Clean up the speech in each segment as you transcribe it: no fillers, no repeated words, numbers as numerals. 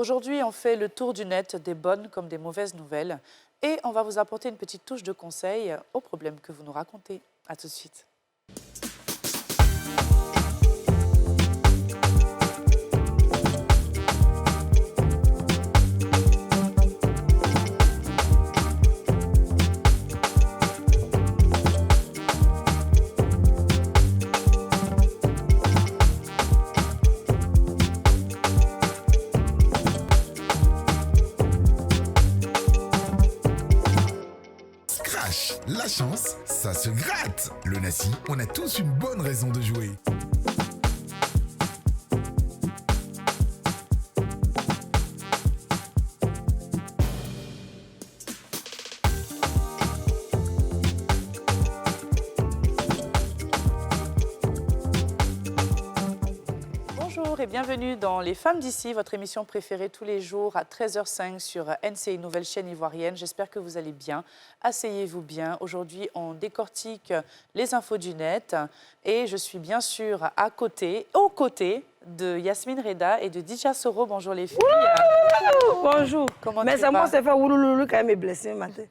Aujourd'hui, on fait le tour du net, des bonnes comme des mauvaises nouvelles. Et on va vous apporter une petite touche de conseil aux problèmes que vous nous racontez. À tout de suite. La chance, ça se gratte. Le Nassi, on a tous une bonne raison de jouer. Bonjour et bienvenue dans Les Femmes d'ici, votre émission préférée tous les jours à 13h05 sur NCI, nouvelle chaîne ivoirienne. J'espère que vous allez bien. Asseyez-vous bien. Aujourd'hui, on décortique les infos du net et je suis bien sûr aux côtés de Yasmine Reda et de Dija Soro. Bonjour les filles. Bonjour. Comment mais tu ça vas? moi, c'est fait oulouloulou quand même est blessé matin.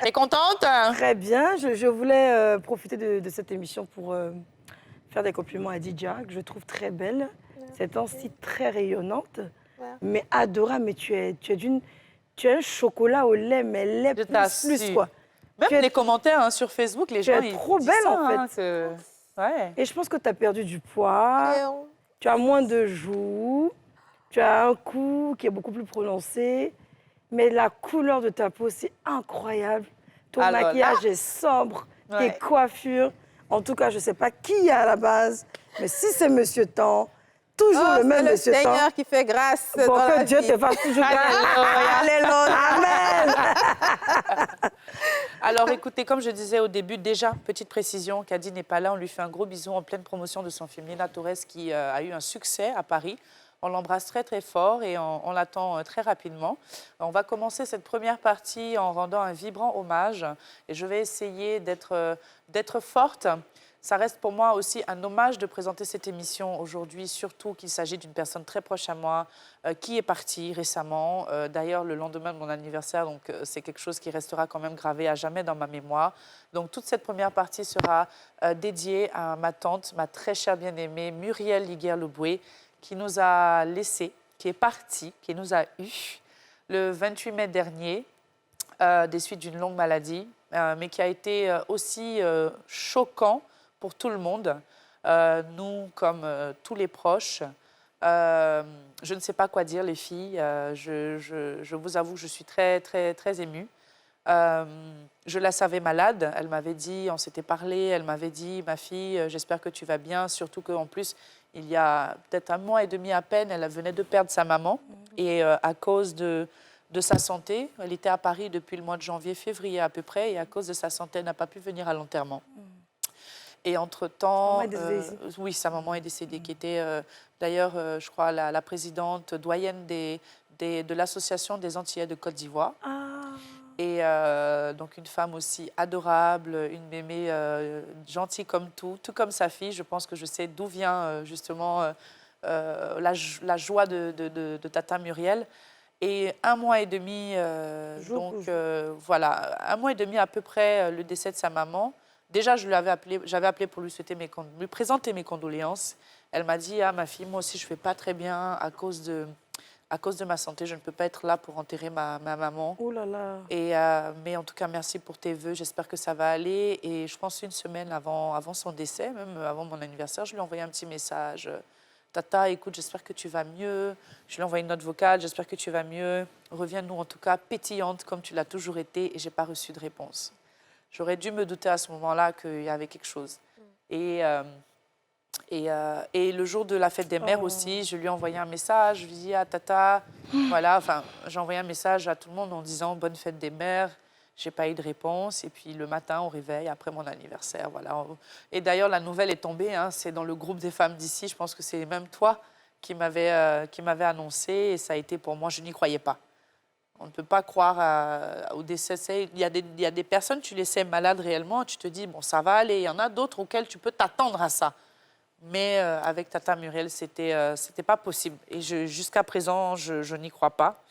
T'es contente? Très bien. Je voulais profiter de cette émission pour faire des compliments à Dija, que je trouve très belle. C'est temps-ci très rayonnante, mais adorable. Mais tu as un chocolat au lait, mais lait Je plus, t'assure. quoi. Même les commentaires hein, sur Facebook, les gens es ils trop disent belle, ça, en fait. hein, ouais. Et je pense que tu as perdu du poids, tu as moins de joues, tu as un cou qui est beaucoup plus prononcé, mais la couleur de ta peau, c'est incroyable. Ton Alors maquillage là, est sobre, ouais. tes coiffures. En tout cas, je ne sais pas qui il y a à la base, mais si c'est Monsieur Tan, toujours le même Monsieur Tan. C'est le Seigneur qui fait grâce Bon, dans que la Dieu vie. te fasse toujours grâce. Alléluia. Amen. Alors écoutez, comme je disais au début, déjà, petite précision, Kadi n'est pas là, on lui fait un gros bisou en pleine promotion de son film Nina Torres qui a eu un succès à Paris. On l'embrasse très très fort et on l'attend très rapidement. On va commencer cette première partie en rendant un vibrant hommage et je vais essayer d'être forte. Ça reste pour moi aussi un hommage de présenter cette émission aujourd'hui, surtout qu'il s'agit d'une personne très proche à moi qui est partie récemment. D'ailleurs, le lendemain de mon anniversaire, donc c'est quelque chose qui restera quand même gravé à jamais dans ma mémoire. Donc toute cette première partie sera dédiée à ma tante, ma très chère bien-aimée Muriel Liguerre-Leboué, qui nous a laissés, qui est partie, qui nous a eus le 28 mai dernier, des suites d'une longue maladie, mais qui a été aussi choquant pour tout le monde, nous comme tous les proches. Je ne sais pas quoi dire, les filles. Je vous avoue que je suis très, très, très émue. Je la savais malade. Elle m'avait dit, on s'était parlé, elle m'avait dit, ma fille, j'espère que tu vas bien. Surtout qu'en plus, il y a peut-être 1 mois et demi à peine, elle venait de perdre sa maman. Et à cause de sa santé, elle était à Paris depuis le mois de janvier, février à peu près. Et à cause de sa santé, elle n'a pas pu venir à l'enterrement. Et entre-temps, oui, sa maman est décédée, qui était d'ailleurs, je crois, la présidente doyenne de l'Association des Antillais de Côte d'Ivoire. Et donc une femme aussi adorable, une mémé gentille comme tout comme sa fille. Je pense que je sais d'où vient justement la joie de Tata Muriel. Et 1 mois et demi, voilà, 1 mois et demi à peu près le décès de sa maman. Déjà, j'avais appelé pour lui présenter mes condoléances. Elle m'a dit, ah ma fille, moi aussi je ne vais pas très bien à cause de ma santé, je ne peux pas être là pour enterrer ma maman. Oh là là. Mais en tout cas, merci pour tes vœux, j'espère que ça va aller. Et je pense 1 semaine avant son décès, même avant mon anniversaire, je lui ai envoyé un petit message. Tata, écoute, j'espère que tu vas mieux. Je lui ai envoyé une note vocale, j'espère que tu vas mieux. Reviens-nous en tout cas pétillante comme tu l'as toujours été. Et je n'ai pas reçu de réponse. J'aurais dû me douter à ce moment-là qu'il y avait quelque chose. Et le jour de la fête des mères aussi, je lui ai envoyé un message. Je lui ai dit, ah Tata, voilà, enfin, j'ai envoyé un message à tout le monde en disant bonne fête des mères. Je n'ai pas eu de réponse. Et puis le matin, au réveil, après mon anniversaire, voilà. Et d'ailleurs, la nouvelle est tombée. Hein, c'est dans le groupe des femmes d'ici. Je pense que c'est même toi qui m'avais annoncé. Et ça a été pour moi, je n'y croyais pas. On ne peut pas croire au décès. Il y a des personnes, tu les sais malades réellement, tu te dis, bon, ça va aller. Il y en a d'autres auxquelles tu peux t'attendre à ça. Mais avec Tata Muriel, c'était pas possible. Et jusqu'à présent, je n'y crois pas.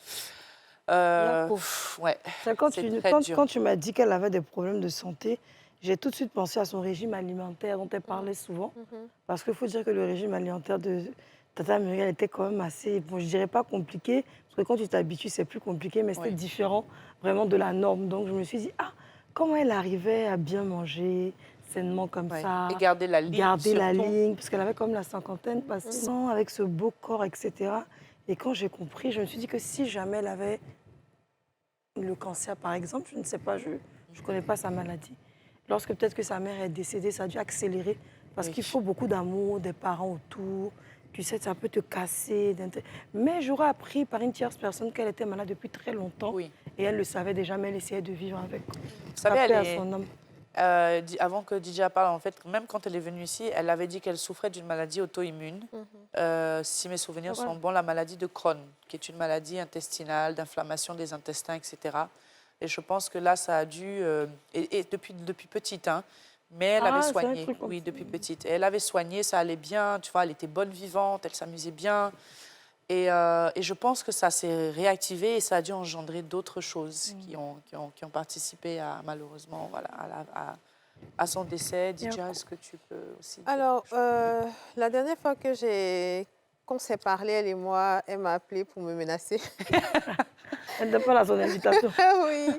Ouais, Quand tu m'as dit qu'elle avait des problèmes de santé, j'ai tout de suite pensé à son régime alimentaire dont elle parlait souvent. Parce qu'il faut dire que le régime alimentaire de Tata Muriel était quand même assez, bon, je dirais pas compliqué, parce que quand tu t'habitues, c'est plus compliqué, mais c'était différent vraiment de la norme. Donc je me suis dit, ah, comment elle arrivait à bien manger sainement comme ça. Et garder la ligne. Garder la ligne, parce qu'elle avait comme la cinquantaine passée, avec ce beau corps, etc. Et quand j'ai compris, je me suis dit que si jamais elle avait le cancer, par exemple, je ne sais pas, je ne connais pas sa maladie. Lorsque peut-être que sa mère est décédée, ça a dû accélérer, parce qu'il faut beaucoup d'amour, des parents autour. Tu sais, ça peut te casser. Mais j'aurais appris par une tierce personne qu'elle était malade depuis très longtemps. Oui. Et elle le savait déjà, mais elle essayait de vivre avec. Vous savez, elle est... avant que Didia parle, en fait, même quand elle est venue ici, elle avait dit qu'elle souffrait d'une maladie auto-immune. Si mes souvenirs sont bons, la maladie de Crohn, qui est une maladie intestinale, d'inflammation des intestins, etc. Et je pense que là, ça a dû... et depuis petite, hein, mais elle avait soigné, oui, depuis petite. Et elle avait soigné, ça allait bien, tu vois, elle était bonne vivante, elle s'amusait bien. Et je pense que ça s'est réactivé et ça a dû engendrer d'autres choses qui ont participé à, malheureusement, voilà, à son décès. Didia, est-ce que tu peux aussi... Alors, la dernière fois qu'on s'est parlé, elle et moi, elle m'a appelée pour me menacer. Elle ne donne pas son invitation. Oui,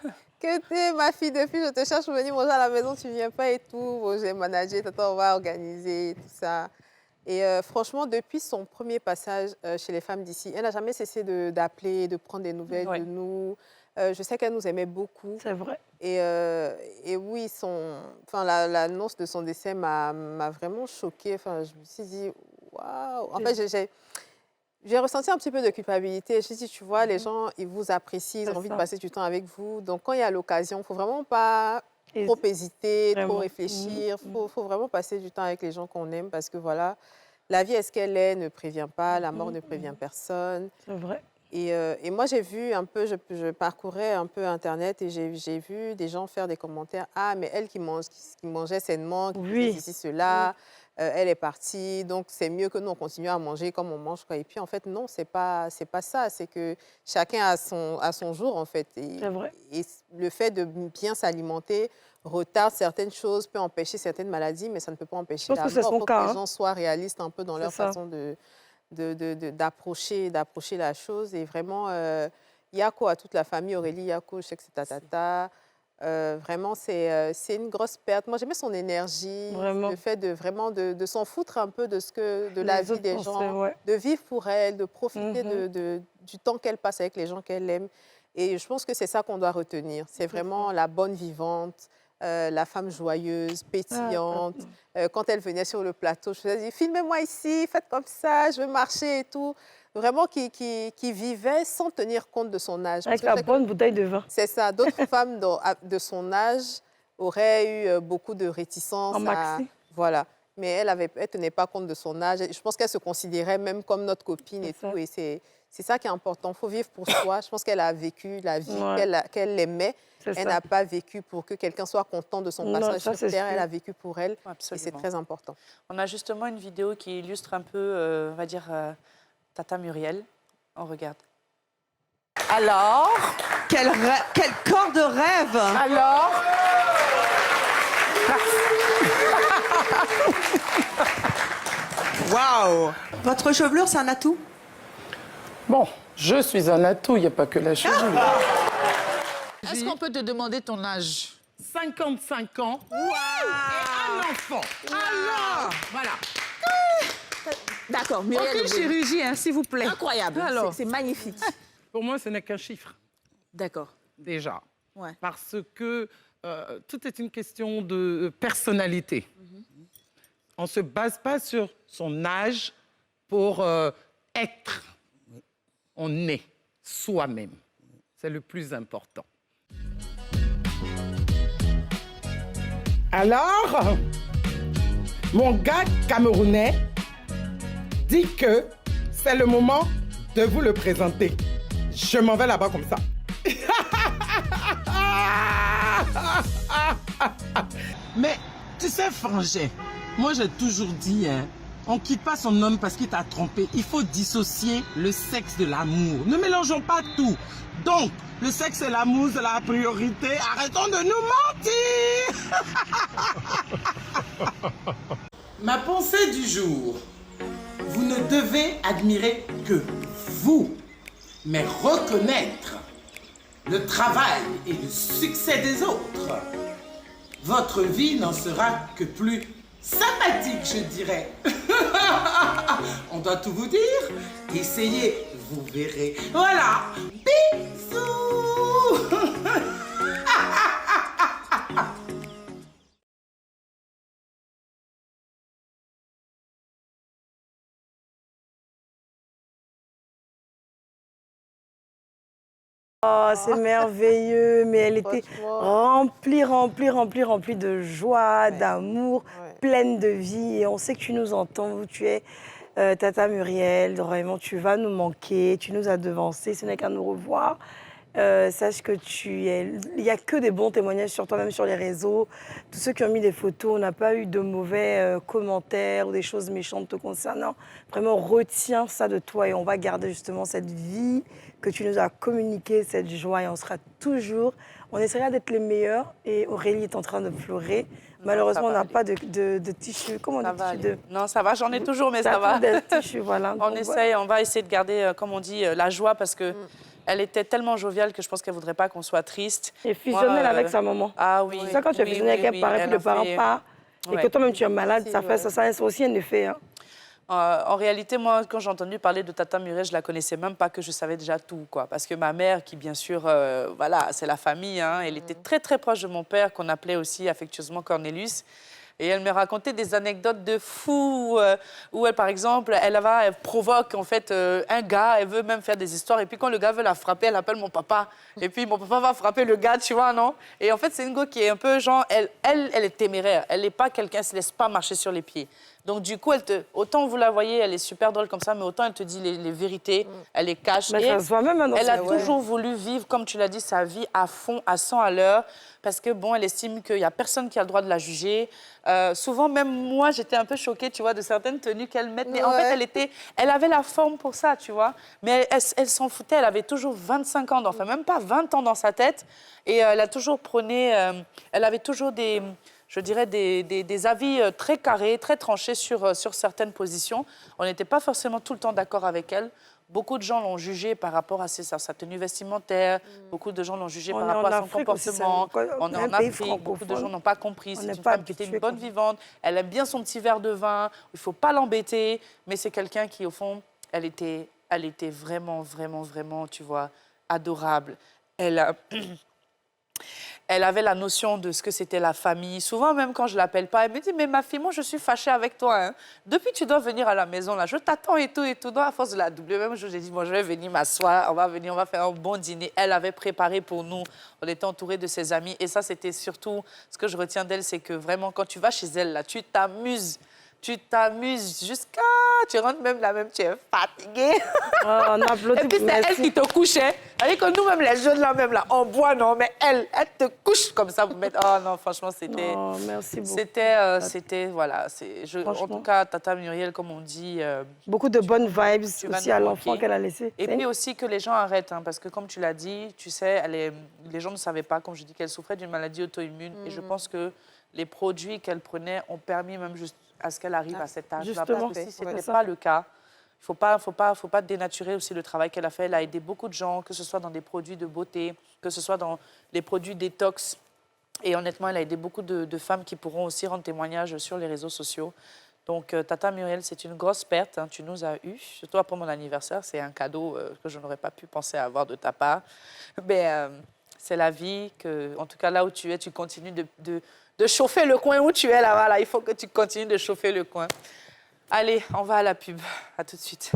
que t'es ma fille de fille, je te cherche pour venir manger à la maison, tu ne viens pas et tout. Bon, j'ai managé, on va organiser, tout ça. Et franchement, depuis son premier passage chez les femmes d'ici, elle n'a jamais cessé d'appeler, de prendre des nouvelles de nous. Je sais qu'elle nous aimait beaucoup. C'est vrai. Et oui, l'annonce de son décès m'a vraiment choquée. Enfin, je me suis dit, waouh. En fait, j'ai ressenti un petit peu de culpabilité. Je me suis dit, tu vois, les gens, ils vous apprécient, ils ont envie de passer du temps avec vous. Donc, quand il y a l'occasion, il ne faut vraiment pas trop hésiter, trop réfléchir. Il faut vraiment passer du temps avec les gens qu'on aime parce que, voilà, la vie, est-ce qu'elle est, ne prévient pas, la mort ne prévient personne. C'est vrai. Et moi, j'ai vu un peu, je parcourais un peu Internet et j'ai vu des gens faire des commentaires. Ah, mais elle qui mangeait sainement, qui faisait ceci, cela, elle est partie, donc c'est mieux que nous, on continue à manger comme on mange, quoi. Et puis, en fait, non, c'est pas ça. C'est que chacun a son jour, en fait. C'est vrai. Et le fait de bien s'alimenter retarde certaines choses, peut empêcher certaines maladies, mais ça ne peut pas empêcher la mort. Je pense que c'est son cas. Que les gens soient réalistes un peu dans leur façon d'approcher la chose. Et vraiment, Yako à toute la famille, Aurélie, Yako, je sais que c'est ta tata. Vraiment, c'est une grosse perte. Moi, j'aimais son énergie, le fait de s'en foutre un peu de la vie des gens, de vivre pour elle, de profiter du temps qu'elle passe avec les gens qu'elle aime. Et je pense que c'est ça qu'on doit retenir. C'est vraiment la bonne vivante, la femme joyeuse, pétillante. Quand elle venait sur le plateau, je faisais dire, filmez-moi ici, faites comme ça, je veux marcher et tout. Vraiment qui vivait sans tenir compte de son âge. Avec la bonne bouteille de vin. C'est ça. D'autres femmes de son âge auraient eu beaucoup de réticence. En maxi. Voilà. Mais elle ne tenait pas compte de son âge. Je pense qu'elle se considérait même comme notre copine et tout. Et c'est ça qui est important. Il faut vivre pour soi. Je pense qu'elle a vécu la vie qu'elle aimait. Elle n'a pas vécu pour que quelqu'un soit content de son passage sur Terre. Elle a vécu pour elle. Absolument. Et c'est très important. On a justement une vidéo qui illustre un peu, on va dire, Tata Muriel. On regarde. Alors, quel corps de rêve. Alors, waouh. Votre chevelure, c'est un atout? Bon, je suis un atout, il n'y a pas que la chevelure. Est-ce qu'on peut te demander ton âge? 55 ans. Wow. Et un enfant. Wow. Alors, voilà. D'accord, Muriel. Aucune chirurgie, hein, s'il vous plaît. Incroyable, c'est magnifique. Pour moi, ce n'est qu'un chiffre. D'accord. Déjà. Ouais. Parce que tout est une question de personnalité. On ne se base pas sur son âge pour être. On est soi-même. C'est le plus important. Alors, mon gars camerounais dit que c'est le moment de vous le présenter. Je m'en vais là-bas comme ça. Mais tu sais, Frangin, moi j'ai toujours dit, hein, On ne quitte pas son homme parce qu'il t'a trompé. Il faut dissocier le sexe de l'amour. Ne mélangeons pas tout. Donc, le sexe et l'amour, c'est la priorité. Arrêtons de nous mentir. Ma pensée du jour. Vous ne devez admirer que vous, mais reconnaître le travail et le succès des autres. Votre vie n'en sera que plus sympathique, je dirais. On doit tout vous dire. Essayez, vous verrez. Voilà. Bisous. Oh, c'est merveilleux, mais elle était remplie de joie, d'amour, pleine de vie. Et on sait que tu nous entends, où tu es, Tata Muriel. Vraiment, tu vas nous manquer, tu nous as devancés, ce n'est qu'à nous revoir. Sache que il n'y a que des bons témoignages sur toi, même sur les réseaux. Tous ceux qui ont mis des photos, on n'a pas eu de mauvais commentaires ou des choses méchantes te concernant. Vraiment, retiens ça de toi et on va garder justement cette vie que tu nous as communiquée, cette joie, et on sera toujours... On essaiera d'être les meilleurs et Aurélie est en train de pleurer. Malheureusement, on n'a pas de tissu. Comment on dit tissu ? Non, ça va, j'en ai toujours, mais ça va. Tissu, voilà. On va essayer de garder, comme on dit, la joie parce que elle était tellement joviale que je pense qu'elle ne voudrait pas qu'on soit triste. Et fusionnelle avec sa maman. Ah oui. C'est ça, quand tu as fusionné avec elle, pareil, que le parent part, et que toi-même tu es malade, ça a aussi un effet. Hein. En réalité, moi, quand j'ai entendu parler de Tata Muriel, je ne la connaissais même pas, que je savais déjà tout, quoi. Parce que ma mère, qui bien sûr, voilà, c'est la famille, hein, elle était très très proche de mon père, qu'on appelait aussi affectueusement Cornelius. Et elle me racontait des anecdotes de fou où elle, par exemple, elle provoque en fait un gars, elle veut même faire des histoires. Et puis quand le gars veut la frapper, elle appelle mon papa. Et puis mon papa va frapper le gars, tu vois, non? Et en fait, c'est une go qui est un peu genre, elle est téméraire. Elle n'est pas quelqu'un, elle ne se laisse pas marcher sur les pieds. Donc du coup, autant vous la voyez, elle est super drôle comme ça, mais autant elle te dit les vérités, elle les cache. Mais ça se voit même, elle a toujours voulu vivre, comme tu l'as dit, sa vie à fond, à 100 à l'heure, parce que bon, elle estime qu'il n'y a personne qui a le droit de la juger. Souvent, même moi, j'étais un peu choquée, tu vois, de certaines tenues qu'elle met. Mais en fait, elle avait la forme pour ça, tu vois. Mais elle s'en foutait, elle avait toujours 25 ans, enfin même pas 20 ans dans sa tête. Et elle a toujours prôné, elle avait toujours je dirais, des avis très carrés, très tranchés sur certaines positions. On n'était pas forcément tout le temps d'accord avec elle. Beaucoup de gens l'ont jugée par rapport à sa tenue vestimentaire. Beaucoup de gens l'ont jugée par rapport à son comportement. On est en Afrique. Beaucoup de gens n'ont pas compris. C'est une femme qui était une bonne vivante. Elle aime bien son petit verre de vin. Il ne faut pas l'embêter. Mais c'est quelqu'un qui, au fond, elle était vraiment, vraiment, vraiment, tu vois, adorable. Elle avait la notion de ce que c'était la famille. Souvent, même quand je ne l'appelle pas, elle me dit « Mais ma fille, moi, je suis fâchée avec toi. Hein. Depuis, tu dois venir à la maison. Là. Je t'attends et tout, et tout. » Donc, à force de la doubler, même je lui ai dit « Bon, je vais venir m'asseoir. On va faire un bon dîner. » Elle avait préparé pour nous. On était entourés de ses amis. Et ça, c'était surtout ce que je retiens d'elle, c'est que vraiment, quand tu vas chez elle, là, tu t'amuses. Tu t'amuses jusqu'à... Tu rentres même là, même tu es fatiguée. Oh, on applaudit. Et puis c'est elle qui te couchait. C'est-à-dire que nous-mêmes, les jeunes là, même là, on boit, non, mais elle te couche comme ça. Vous mettez... Oh non, franchement, c'était... Oh, merci beaucoup. C'était voilà. En tout cas, Tata Muriel, comme on dit... beaucoup de bonnes vibes aussi à l'enfant qu'elle a laissé. Et puis aussi que les gens arrêtent, hein, parce que comme tu l'as dit, tu sais, les gens ne savaient pas, comme je dis, qu'elle souffrait d'une maladie auto-immune. Et je pense que les produits qu'elle prenait ont permis même juste à ce qu'elle arrive à cet âge-là. Parce que si ce n'était pas le cas, il ne faut pas dénaturer aussi le travail qu'elle a fait. Elle a aidé beaucoup de gens, que ce soit dans des produits de beauté, que ce soit dans les produits détox. Et honnêtement, elle a aidé beaucoup de femmes qui pourront aussi rendre témoignage sur les réseaux sociaux. Donc, Tata Muriel, c'est une grosse perte. Hein, tu nous as eu, surtout après mon anniversaire. C'est un cadeau que je n'aurais pas pu penser avoir de ta part. Mais c'est la vie. En tout cas, là où tu es, tu continues de chauffer le coin où tu es là-bas. Là. Il faut que tu continues de chauffer le coin. Allez, on va à la pub. À tout de suite.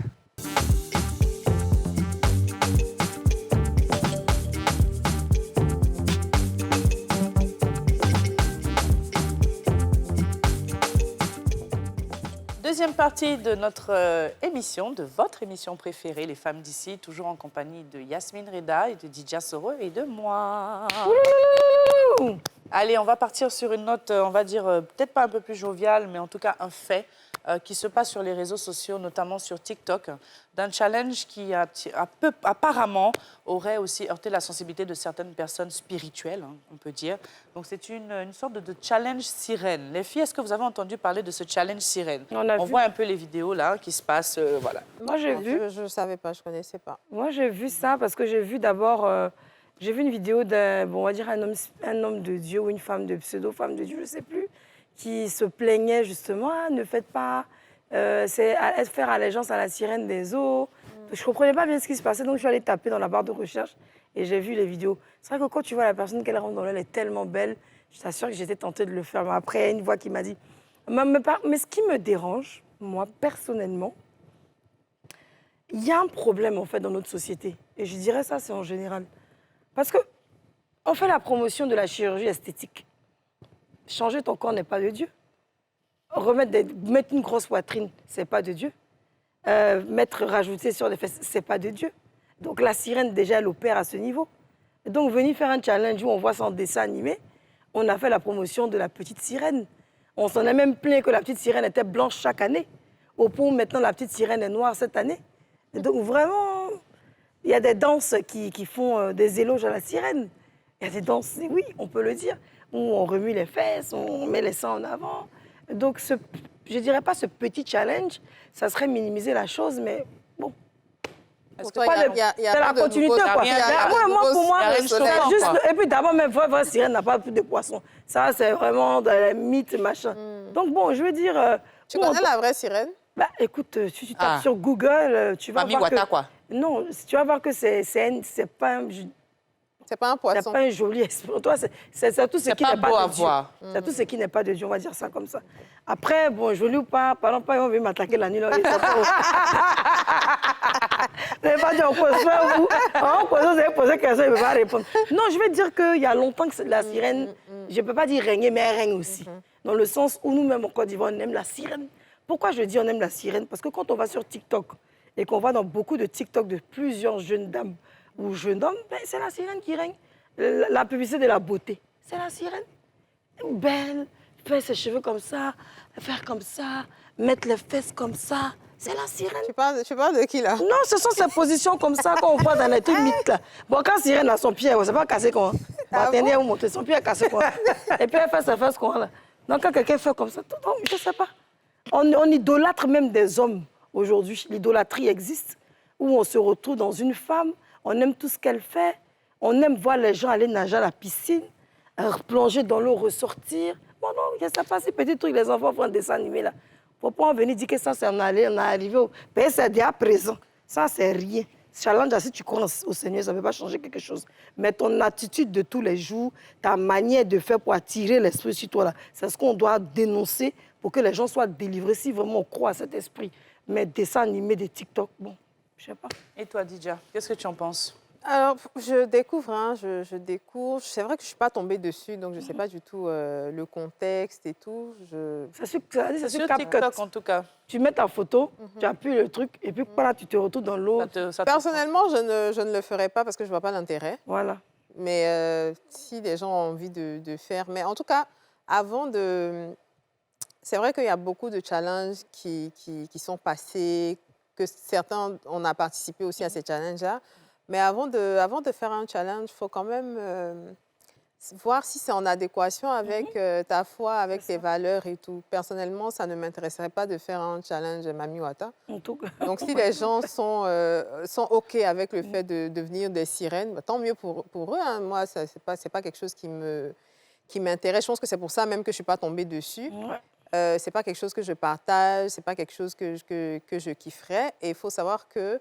Deuxième partie de notre émission, de votre émission préférée, Les Femmes d'ici, toujours en compagnie de Yasmine Reda et de Didja Soro et de moi. Allez, on va partir sur une note, on va dire, peut-être pas un peu plus joviale, mais en tout cas un fait. qui se passe sur les réseaux sociaux, notamment sur TikTok, d'un challenge qui apparemment aurait aussi heurté la sensibilité de certaines personnes spirituelles, hein, on peut dire. Donc c'est une sorte de challenge sirène. Les filles, est-ce que vous avez entendu parler de ce challenge sirène? On voit un peu les vidéos là qui se passent, voilà. Moi j'ai vu. Je ne savais pas, je ne connaissais pas. Moi j'ai vu ça parce que j'ai vu d'abord, j'ai vu une vidéo d'un, bon, on va dire un homme de Dieu ou une femme de pseudo-femme de Dieu, je ne sais plus, qui se plaignait justement, ah, ne faites pas, c'est faire allégeance à la sirène des eaux. Je ne comprenais pas bien ce qui se passait, donc je suis allée taper dans la barre de recherche et j'ai vu les vidéos. C'est vrai que quand tu vois la personne qu'elle rentre dans l'eau, elle est tellement belle, je t'assure que j'étais tentée de le faire. Mais après, il y a une voix qui m'a dit, mais ce qui me dérange, moi, personnellement, il y a un problème, en fait, dans notre société. Et je dirais ça, c'est en général. Parce qu'on fait la promotion de la chirurgie esthétique. Changer ton corps n'est pas de Dieu. Mettre une grosse poitrine, c'est pas de Dieu. Rajouter sur les fesses, c'est pas de Dieu. Donc la sirène, déjà, elle opère à ce niveau. Donc venir faire un challenge où on voit ça en dessin animé, on a fait la promotion de la petite sirène. On s'en est même plaint que la petite sirène était blanche chaque année. Au point où maintenant la petite sirène est noire cette année. Et donc vraiment, il y a des danses qui font des éloges à la sirène. Il y a des danses, oui, on peut le dire, où on remue les fesses, on met les seins en avant. Donc, je ne dirais pas ce petit challenge, ça serait minimiser la chose, mais bon. C'est la continuité, quoi. Pour moi, c'est juste... Et puis d'abord, même vraie sirène n'a pas plus de poissons. Ça, c'est vraiment dans les mythes, machin. Donc bon, je veux dire... Tu connais la vraie sirène? Bah, écoute, si tu tapes sur Google, tu vas voir que... quoi. Non, tu vas voir que c'est pas un... C'est pas un poisson. C'est pas un joli esprit. Toi, c'est tout ce qui n'est pas de Dieu. C'est tout ce qui n'est pas de Dieu, on va dire ça comme ça. Après, bon, joli ou pas, parlons pas, on veut m'attaquer la nuit. Là, vous n'avez pas dit, on pose ça, vous. Vous avez posé question, il ne peut pas répondre. Non, je vais dire qu'il y a longtemps que la sirène, je ne peux pas dire régner, mais elle règne aussi. Dans le sens où nous-mêmes, en Côte d'Ivoire, on aime la sirène. Pourquoi je dis on aime la sirène? Parce que quand on va sur TikTok et qu'on va dans beaucoup de TikTok de plusieurs jeunes dames ou jeunes hommes, ben, c'est la sirène qui règne. La publicité de la beauté, c'est la sirène. Belle, faire ses cheveux comme ça, faire comme ça, mettre les fesses comme ça, c'est la sirène. Tu parles de qui, là? Non, ce sont ces positions comme ça qu'on voit dans les trucs mythes, là. Bon, quand sirène a son pied, c'est pas cassé comment? Attendez, vous montez, son pied est cassé comment? Et puis elle fait ses fesses comment, là? Donc quand quelqu'un fait comme ça, je ne sais pas. On idolâtre même des hommes aujourd'hui. L'idolâtrie existe, où on se retrouve dans une femme, on aime tout ce qu'elle fait, on aime voir les gens aller nager à la piscine, plonger dans l'eau, ressortir. Bon, non, je ne sais pas, ces petits trucs, les enfants font un dessin animé là. Il ne faut pas en venir dire que ça, c'est on est arrivé au... Ben, c'est déjà présent. Ça, c'est rien. Challenge, si tu crois au Seigneur, ça ne peut pas changer quelque chose. Mais ton attitude de tous les jours, ta manière de faire pour attirer l'esprit sur toi, là, c'est ce qu'on doit dénoncer pour que les gens soient délivrés si vraiment on croit à cet esprit. Mais dessins animés, des TikTok, bon, je ne sais pas. Et toi, Didia, qu'est-ce que tu en penses? Alors, je découvre, hein, je découvre. C'est vrai que je ne suis pas tombée dessus, donc je ne sais pas du tout le contexte et tout. C'est sur TikTok, en tout cas. Tu mets ta photo, tu appuies le truc, et puis voilà, tu te retrouves dans l'eau. Personnellement, je ne le ferai pas parce que je ne vois pas l'intérêt. Voilà. Mais si les gens ont envie de faire... Mais en tout cas, avant de... C'est vrai qu'il y a beaucoup de challenges qui sont passés, que certains, on a participé aussi à ces challenges-là. Mais avant de faire un challenge, il faut quand même voir si c'est en adéquation avec ta foi, avec tes valeurs et tout. Personnellement, ça ne m'intéresserait pas de faire un challenge Mami Wata. En tout cas. Donc, si les gens sont OK avec le fait de devenir des sirènes, bah, tant mieux pour eux. Hein. Moi, ce n'est pas quelque chose qui m'intéresse. Je pense que c'est pour ça même que je ne suis pas tombée dessus. Ouais. Ce n'est pas quelque chose que je partage, ce n'est pas quelque chose que je kifferais. Et il faut savoir que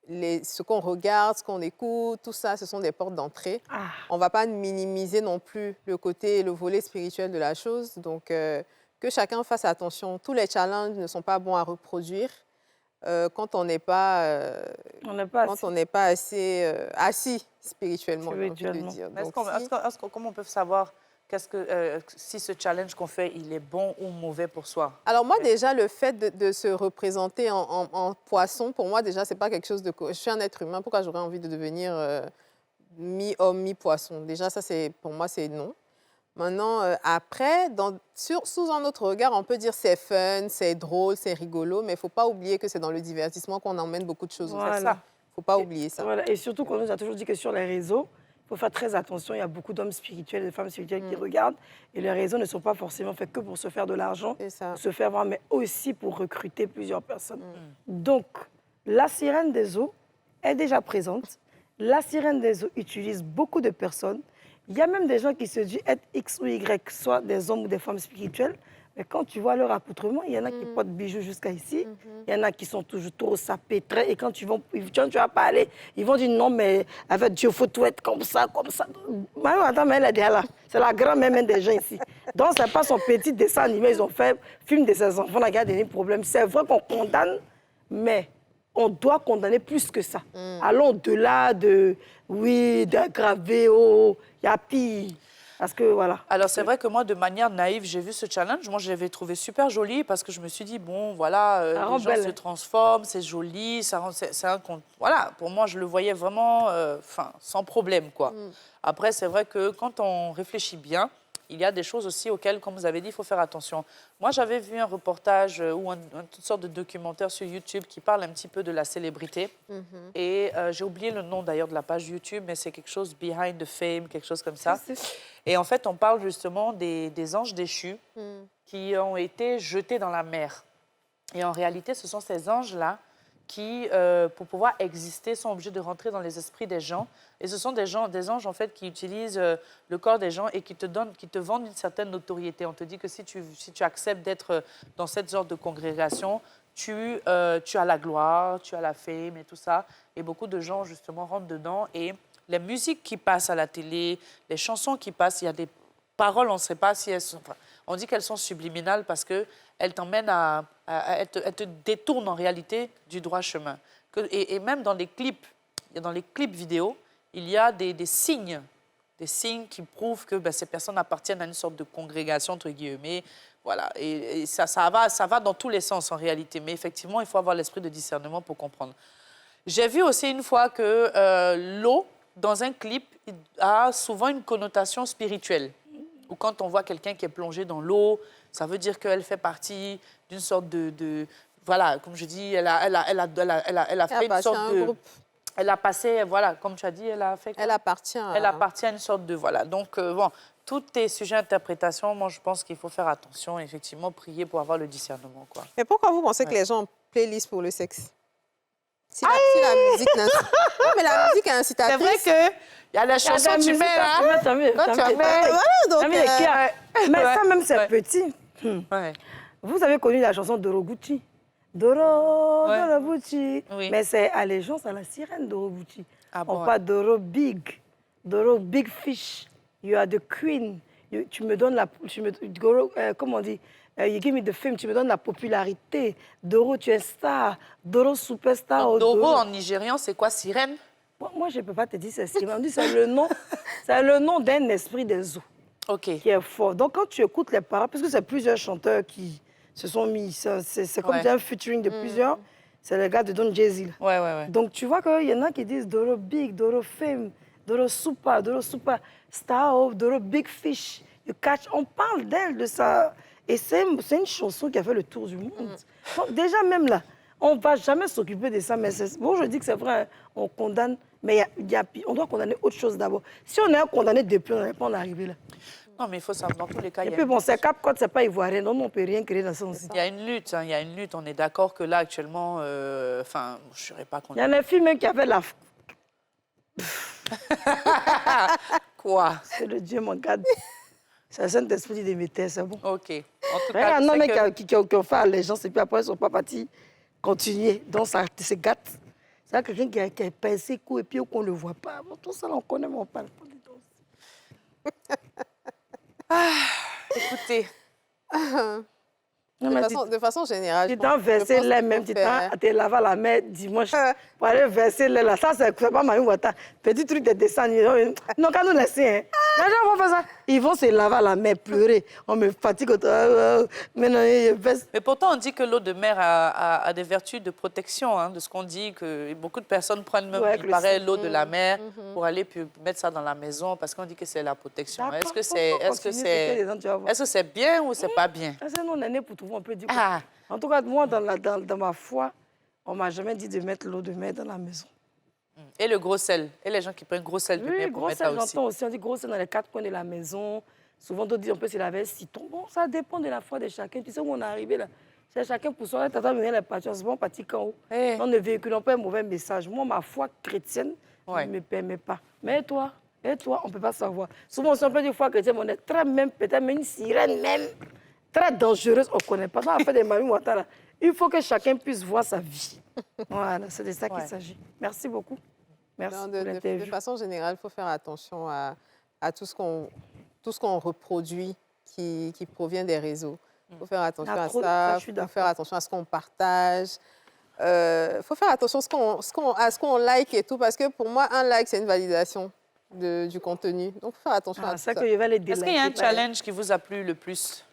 ce qu'on regarde, ce qu'on écoute, tout ça, ce sont des portes d'entrée. Ah. On ne va pas minimiser non plus le côté, le volet spirituel de la chose. Donc, que chacun fasse attention. Tous les challenges ne sont pas bons à reproduire quand on n'est pas, assez assis spirituellement. Comment on peut savoir si ce challenge qu'on fait, il est bon ou mauvais pour soi? Alors moi, déjà, le fait de se représenter en poisson, pour moi, déjà, c'est pas quelque chose de... Je suis un être humain, pourquoi j'aurais envie de devenir mi-homme, mi-poisson? Déjà, ça, pour moi, c'est non. Maintenant, après, sous un autre regard, on peut dire c'est fun, c'est drôle, c'est rigolo, mais il ne faut pas oublier que c'est dans le divertissement qu'on emmène beaucoup de choses. Voilà. C'est ça. Il ne faut pas oublier ça. Voilà. Et surtout qu'on nous a toujours dit que sur les réseaux, il faut faire très attention. Il y a beaucoup d'hommes spirituels et de femmes spirituelles qui regardent. Et les réseaux ne sont pas forcément faits que pour se faire de l'argent, pour se faire voir, mais aussi pour recruter plusieurs personnes. Donc, la sirène des eaux est déjà présente. La sirène des eaux utilise beaucoup de personnes. Il y a même des gens qui se disent être X ou Y, soit des hommes ou des femmes spirituelles. Mais quand tu vois leur accoutrement, il y en a qui portent bijoux jusqu'à ici. Il y en a qui sont toujours trop sapés, très. Et quand tu vas parler, ils vont dire non, mais avec Dieu, il faut tout être comme ça, comme ça. Attends, mais elle est déjà là. C'est la grand-mère des gens ici. Donc, ce n'est pas son petit dessin animé. Ils ont fait film de ses enfants, la guerre des problèmes. C'est vrai qu'on condamne, mais on doit condamner plus que ça. Allons au-delà d'aggraver, il y a pire. Parce que voilà. Alors c'est vrai que moi, de manière naïve, j'ai vu ce challenge. Moi, je l'avais trouvé super joli parce que je me suis dit, bon, voilà, les gens se transforment, c'est joli, c'est un compte. Voilà, pour moi, je le voyais vraiment sans problème, quoi. Après, c'est vrai que quand on réfléchit bien, il y a des choses aussi auxquelles, comme vous avez dit, il faut faire attention. Moi, j'avais vu un reportage ou une sorte de documentaire sur YouTube qui parle un petit peu de la célébrité. Et j'ai oublié le nom d'ailleurs de la page YouTube, mais c'est quelque chose Behind the Fame, quelque chose comme ça. Et en fait, on parle justement des anges déchus qui ont été jetés dans la mer. Et en réalité, ce sont ces anges-là qui, pour pouvoir exister, sont obligés de rentrer dans les esprits des gens. Et ce sont des anges, en fait, qui utilisent le corps des gens et qui te vendent une certaine notoriété. On te dit que si tu acceptes d'être dans cette sorte de congrégation, tu as la gloire, tu as la fame et tout ça. Et beaucoup de gens, justement, rentrent dedans. Et les musiques qui passent à la télé, les chansons qui passent, il y a des paroles, on ne sait pas si elles sont... Enfin, on dit qu'elles sont subliminales parce qu'elles t'emmènent elles te détournent en réalité du droit chemin. Et même dans les clips vidéo, il y a des signes qui prouvent que ces personnes appartiennent à une sorte de congrégation, entre guillemets. Voilà. Et ça va dans tous les sens en réalité. Mais effectivement, il faut avoir l'esprit de discernement pour comprendre. J'ai vu aussi une fois que l'eau, dans un clip, a souvent une connotation spirituelle. Ou quand on voit quelqu'un qui est plongé dans l'eau, ça veut dire qu'elle fait partie d'une sorte de... Voilà, comme je dis, elle a fait une sorte de... Groupe. Elle a passé, voilà, comme tu as dit, elle a fait... Elle appartient à... Elle appartient à une sorte de... Voilà, donc bon, tout est sujet à interprétation. Moi, je pense qu'il faut faire attention, effectivement, prier pour avoir le discernement, quoi. Mais pourquoi vous pensez que les gens ont playlist pour le sexe? Si la musique... Non, mais la musique est incitatrice. C'est vrai que... Il y a la chanson que tu mets là. Mais ça même, c'est petit. Vous avez connu la chanson Doroguchi. Doroguchi. Oui. Mais c'est allégeance à la sirène Doroguchi. On parle Doro Big Fish. You are the queen. Tu me donnes la... comment on dit? You give me the fame, tu me donnes la popularité. Doro, tu es star. Doro, superstar. Donc, Doro, en nigérian, c'est quoi, sirène? Moi, je ne peux pas te dire c'est sirène. On dit c'est le nom d'un esprit des eaux qui est fort. Donc, quand tu écoutes les paroles, parce que c'est plusieurs chanteurs qui se sont mis, c'est comme un featuring de plusieurs, c'est le gars de Don Jay-Z. Donc, tu vois qu'il y en a qui disent Doro Big, Doro Fame, Doro Super, Star, Doro Big Fish. You catch. On parle d'elle, de ça. Et c'est une chanson qui a fait le tour du monde. Donc, déjà, même là, on ne va jamais s'occuper de ça. Mais bon, je dis que c'est vrai, on condamne, mais on doit condamner autre chose d'abord. Si on est condamné depuis, on n'est pas arrivé là. Non, mais il faut savoir, dans tous les cas... Et puis bon, c'est Cap-Côte, ce n'est pas ivoirien, donc on ne peut rien créer dans ça aussi. Il y a une lutte, il y a une lutte. On est d'accord que là, actuellement, enfin, je ne serais pas condamné. Il y en a une fille même qui avait la... Quoi? C'est le Dieu, mon gars. C'est le Saint-Esprit de Mété, c'est bon. OK. En tout cas, non, mais qui ont fait allégeance et puis après, ils ne sont pas partis continuer. Donc, ça se gâte. C'est quelqu'un qui a pincé coup et puis qu'on ne le voit pas. Bon, tout ça, on connaît, mais on ne parle pas de Écoutez. De façon générale. Tu t'en verser lait même, tu t'es lavé la main dimanche pour aller verser lait là. Ça, c'est pas Mami Ouattara. Petit truc de descendre. Non, quand nous laissons, hein. Les gens vont faire ça. Ils vont se laver la main, pleurer. On me fatigue. Mais pourtant, on dit que l'eau de mer a des vertus de protection, hein, de ce qu'on dit, que beaucoup de personnes prennent même, il paraît, l'eau de la mer pour aller mettre ça dans la maison parce qu'on dit que c'est la protection. Est-ce que c'est bien ou c'est pas bien? Nous, on est nés pour tout, on peut dire. En tout cas, moi, dans ma foi, on ne m'a jamais dit de mettre l'eau de mer dans la maison. Et le gros sel? Et les gens qui prennent gros sel de mer pour mettre là aussi? J'entends aussi. On dit gros sel dans les 4 coins de la maison. Souvent, d'autres disent on peut se laver citron. Bon, ça dépend de la foi de chacun. Tu sais où on est arrivé là? C'est chacun pour soi. Tata venait les partir. C'est bon, parti quand où? On ne véhicule pas un mauvais message. Moi, ma foi chrétienne ne me permet pas. Mais toi, on ne peut pas savoir. Souvent, si on peut dire foi chrétienne, on est très même, peut-être même une sirène même, très dangereuse, on ne connaît pas. Dans l'affaire des Mami Ouattara, il faut que chacun puisse voir sa vie. Voilà, c'est de ça qu'il s'agit. Merci beaucoup. Merci pour l'interview. De façon générale, il faut faire attention à tout ce qu'on reproduit qui provient des réseaux. Il faut faire attention à ça, il faut faire attention à ce qu'on partage. Il faut faire attention à ce qu'on like et tout, parce que pour moi, un like, c'est une validation du contenu. Donc, il faut faire attention à ça. Est-ce qu'il y a un challenge qui vous a plu le plus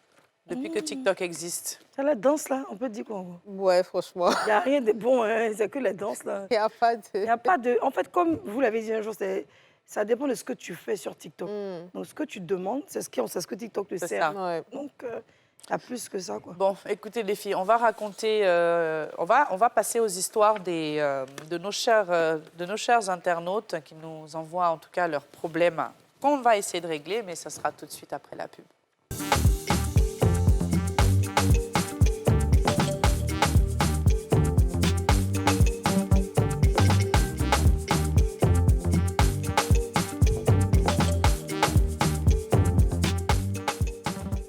depuis que TikTok existe? C'est la danse, là, on peut dire quoi? Ouais, franchement. Il n'y a rien de bon, hein, c'est que les danses, là. Il n'y a pas de... Il n'y a pas de... En fait, comme vous l'avez dit un jour, ça dépend de ce que tu fais sur TikTok. Donc, ce que tu demandes, c'est ce que TikTok te sert. Ouais. Donc, il y a plus que ça, quoi. Bon, écoutez, les filles, on va raconter... on va passer aux histoires de nos chers internautes qui nous envoient, en tout cas, leurs problèmes qu'on va essayer de régler, mais ça sera tout de suite après la pub.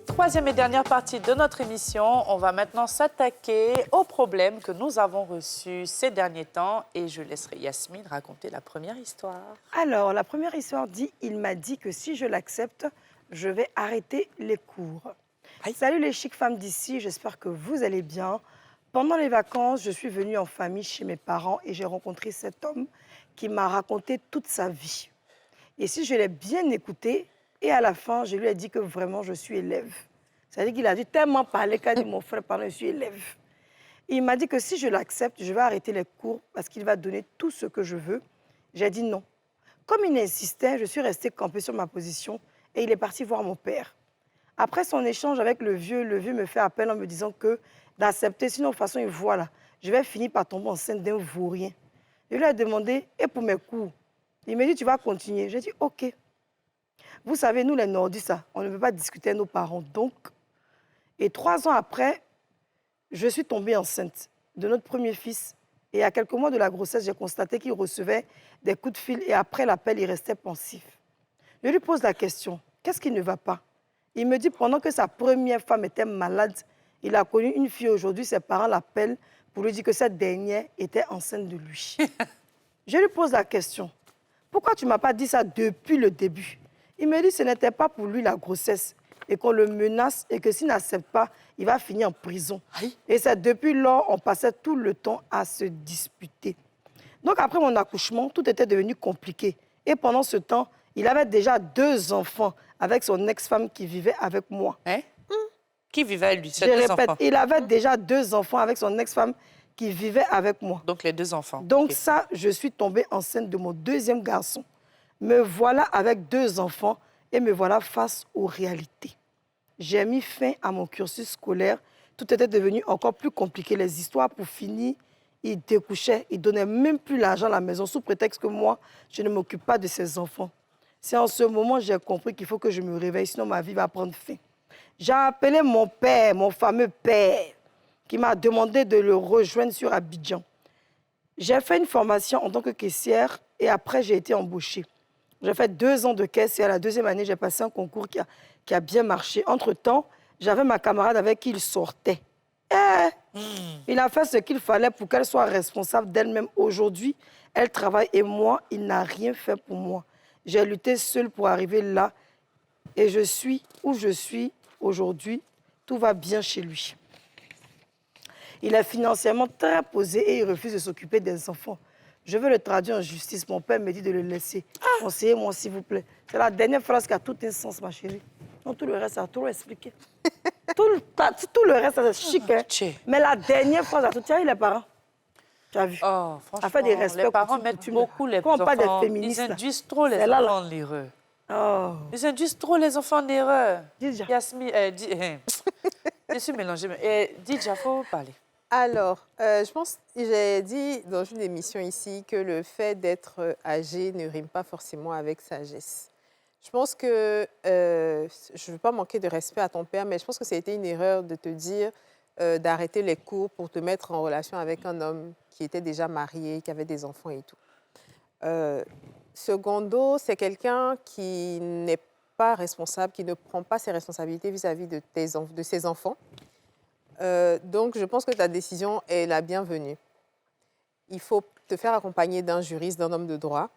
Troisième et dernière partie de notre émission, on va maintenant s'attaquer aux problèmes que nous avons reçus ces derniers temps et je laisserai Yasmine raconter la première histoire. Alors, la première histoire dit « Il m'a dit que si je l'accepte, je vais arrêter les cours ». Salut les chic femmes d'ici, j'espère que vous allez bien. Pendant les vacances, je suis venue en famille chez mes parents et j'ai rencontré cet homme qui m'a raconté toute sa vie. Et si je l'ai bien écouté, et à la fin, je lui ai dit que vraiment je suis élève. C'est-à-dire qu'il a dû tellement parler qu'a dit mon frère, pardon, je suis élève. Il m'a dit que si je l'accepte, je vais arrêter les cours parce qu'il va donner tout ce que je veux. J'ai dit non. Comme il insistait, je suis restée campée sur ma position et il est parti voir mon père. Après son échange avec le vieux me fait appel en me disant que d'accepter, sinon de toute façon, voilà, je vais finir par tomber enceinte d'un vaurien. Je lui ai demandé, et pour mes cours? Il m'a dit, tu vas continuer. J'ai dit, OK. Vous savez, nous les nordistes, on ne peut pas discuter avec nos parents. Donc, et 3 ans après, je suis tombée enceinte de notre premier fils. Et à quelques mois de la grossesse, j'ai constaté qu'il recevait des coups de fil et après l'appel, il restait pensif. Je lui pose la question, qu'est-ce qui ne va pas? Il me dit, pendant que sa première femme était malade, il a connu une fille aujourd'hui, ses parents l'appellent pour lui dire que cette dernière était enceinte de lui. Je lui pose la question, pourquoi tu ne m'as pas dit ça depuis le début? Il me dit que ce n'était pas pour lui la grossesse et qu'on le menace et que s'il n'accepte pas, il va finir en prison. Aïe. Et c'est depuis lors on passait tout le temps à se disputer. Donc après mon accouchement, tout était devenu compliqué. Et pendant ce temps, il avait déjà 2 enfants avec son ex-femme qui vivait avec moi. Qui vivait avec lui? Je répète, il avait déjà 2 enfants avec son ex-femme qui vivait avec moi. Donc les 2 enfants. Donc ça, je suis tombée enceinte de mon 2e garçon. Me voilà avec 2 enfants et me voilà face aux réalités. J'ai mis fin à mon cursus scolaire. Tout était devenu encore plus compliqué. Les histoires, pour finir, il découchait. Il ne donnait même plus l'argent à la maison sous prétexte que moi, je ne m'occupe pas de ses enfants. C'est en ce moment que j'ai compris qu'il faut que je me réveille, sinon ma vie va prendre fin. J'ai appelé mon père, mon fameux père, qui m'a demandé de le rejoindre sur Abidjan. J'ai fait une formation en tant que caissière et après, j'ai été embauchée. J'ai fait 2 ans de caisse et à la 2e année, j'ai passé un concours qui a bien marché. Entre-temps, j'avais ma camarade avec qui il sortait. Il a fait ce qu'il fallait pour qu'elle soit responsable d'elle-même. Aujourd'hui, elle travaille et moi, il n'a rien fait pour moi. J'ai lutté seule pour arriver là et je suis où je suis aujourd'hui. Tout va bien chez lui. Il est financièrement très posé et il refuse de s'occuper des enfants. Je veux le traduire en justice. Mon père me dit de le laisser. Conseillez-moi, s'il vous plaît. C'est la dernière phrase qui a tout un sens, ma chérie. Non, tout le reste, ça a trop expliqué. tout le reste, c'est chic. Hein. Mais la dernière phrase, a tout. Tu as eu les parents. Tu as vu. Oh, franchement, Afin des respects, les parents mettent beaucoup les enfants. enfants. Des féministes, ils induisent trop les là, enfants en erreur. Oh. Ils induisent trop les enfants en erreur. Didja. Yasmine, je suis mélangée. Didja, il faut parler. Alors, je pense, j'ai dit dans une émission ici que le fait d'être âgé ne rime pas forcément avec sagesse. Je pense que, je ne veux pas manquer de respect à ton père, mais je pense que ça a été une erreur de te dire d'arrêter les cours pour te mettre en relation avec un homme qui était déjà marié, qui avait des enfants et tout. Secondo, c'est quelqu'un qui n'est pas responsable, qui ne prend pas ses responsabilités vis-à-vis de ses enfants. Donc, je pense que ta décision est la bienvenue. Il faut te faire accompagner d'un juriste, d'un homme de droit,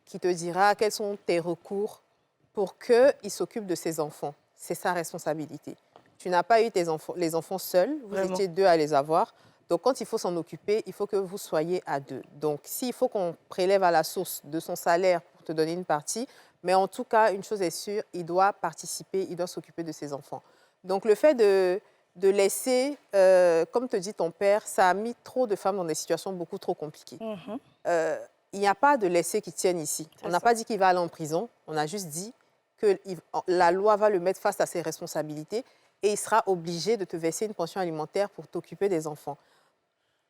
qui te dira quels sont tes recours pour qu'il s'occupe de ses enfants. C'est sa responsabilité. Tu n'as pas eu les enfants seuls, vous étiez 2 à les avoir. Donc, quand il faut s'en occuper, il faut que vous soyez à 2. Donc, s'il faut qu'on prélève à la source de son salaire pour te donner une partie, mais en tout cas, une chose est sûre, il doit participer, il doit s'occuper de ses enfants. Donc, le fait de laisser, comme te dit ton père, ça a mis trop de femmes dans des situations beaucoup trop compliquées. Il n'y a pas de laisser qui tienne ici. On n'a pas dit qu'il va aller en prison, on a juste dit que la loi va le mettre face à ses responsabilités et il sera obligé de te verser une pension alimentaire pour t'occuper des enfants.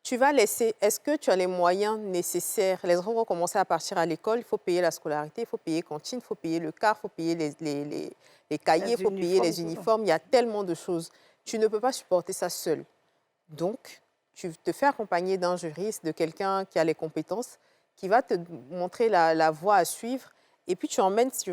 Tu vas laisser, est-ce que tu as les moyens nécessaires? Les enfants vont commencer à partir à l'école, il faut payer la scolarité, il faut payer cantine, il faut payer le car, il faut payer les cahiers, il faut payer les uniformes, il y a tellement de choses. Tu ne peux pas supporter ça seul. Donc, tu te fais accompagner d'un juriste, de quelqu'un qui a les compétences, qui va te montrer la voie à suivre. Et puis, tu vas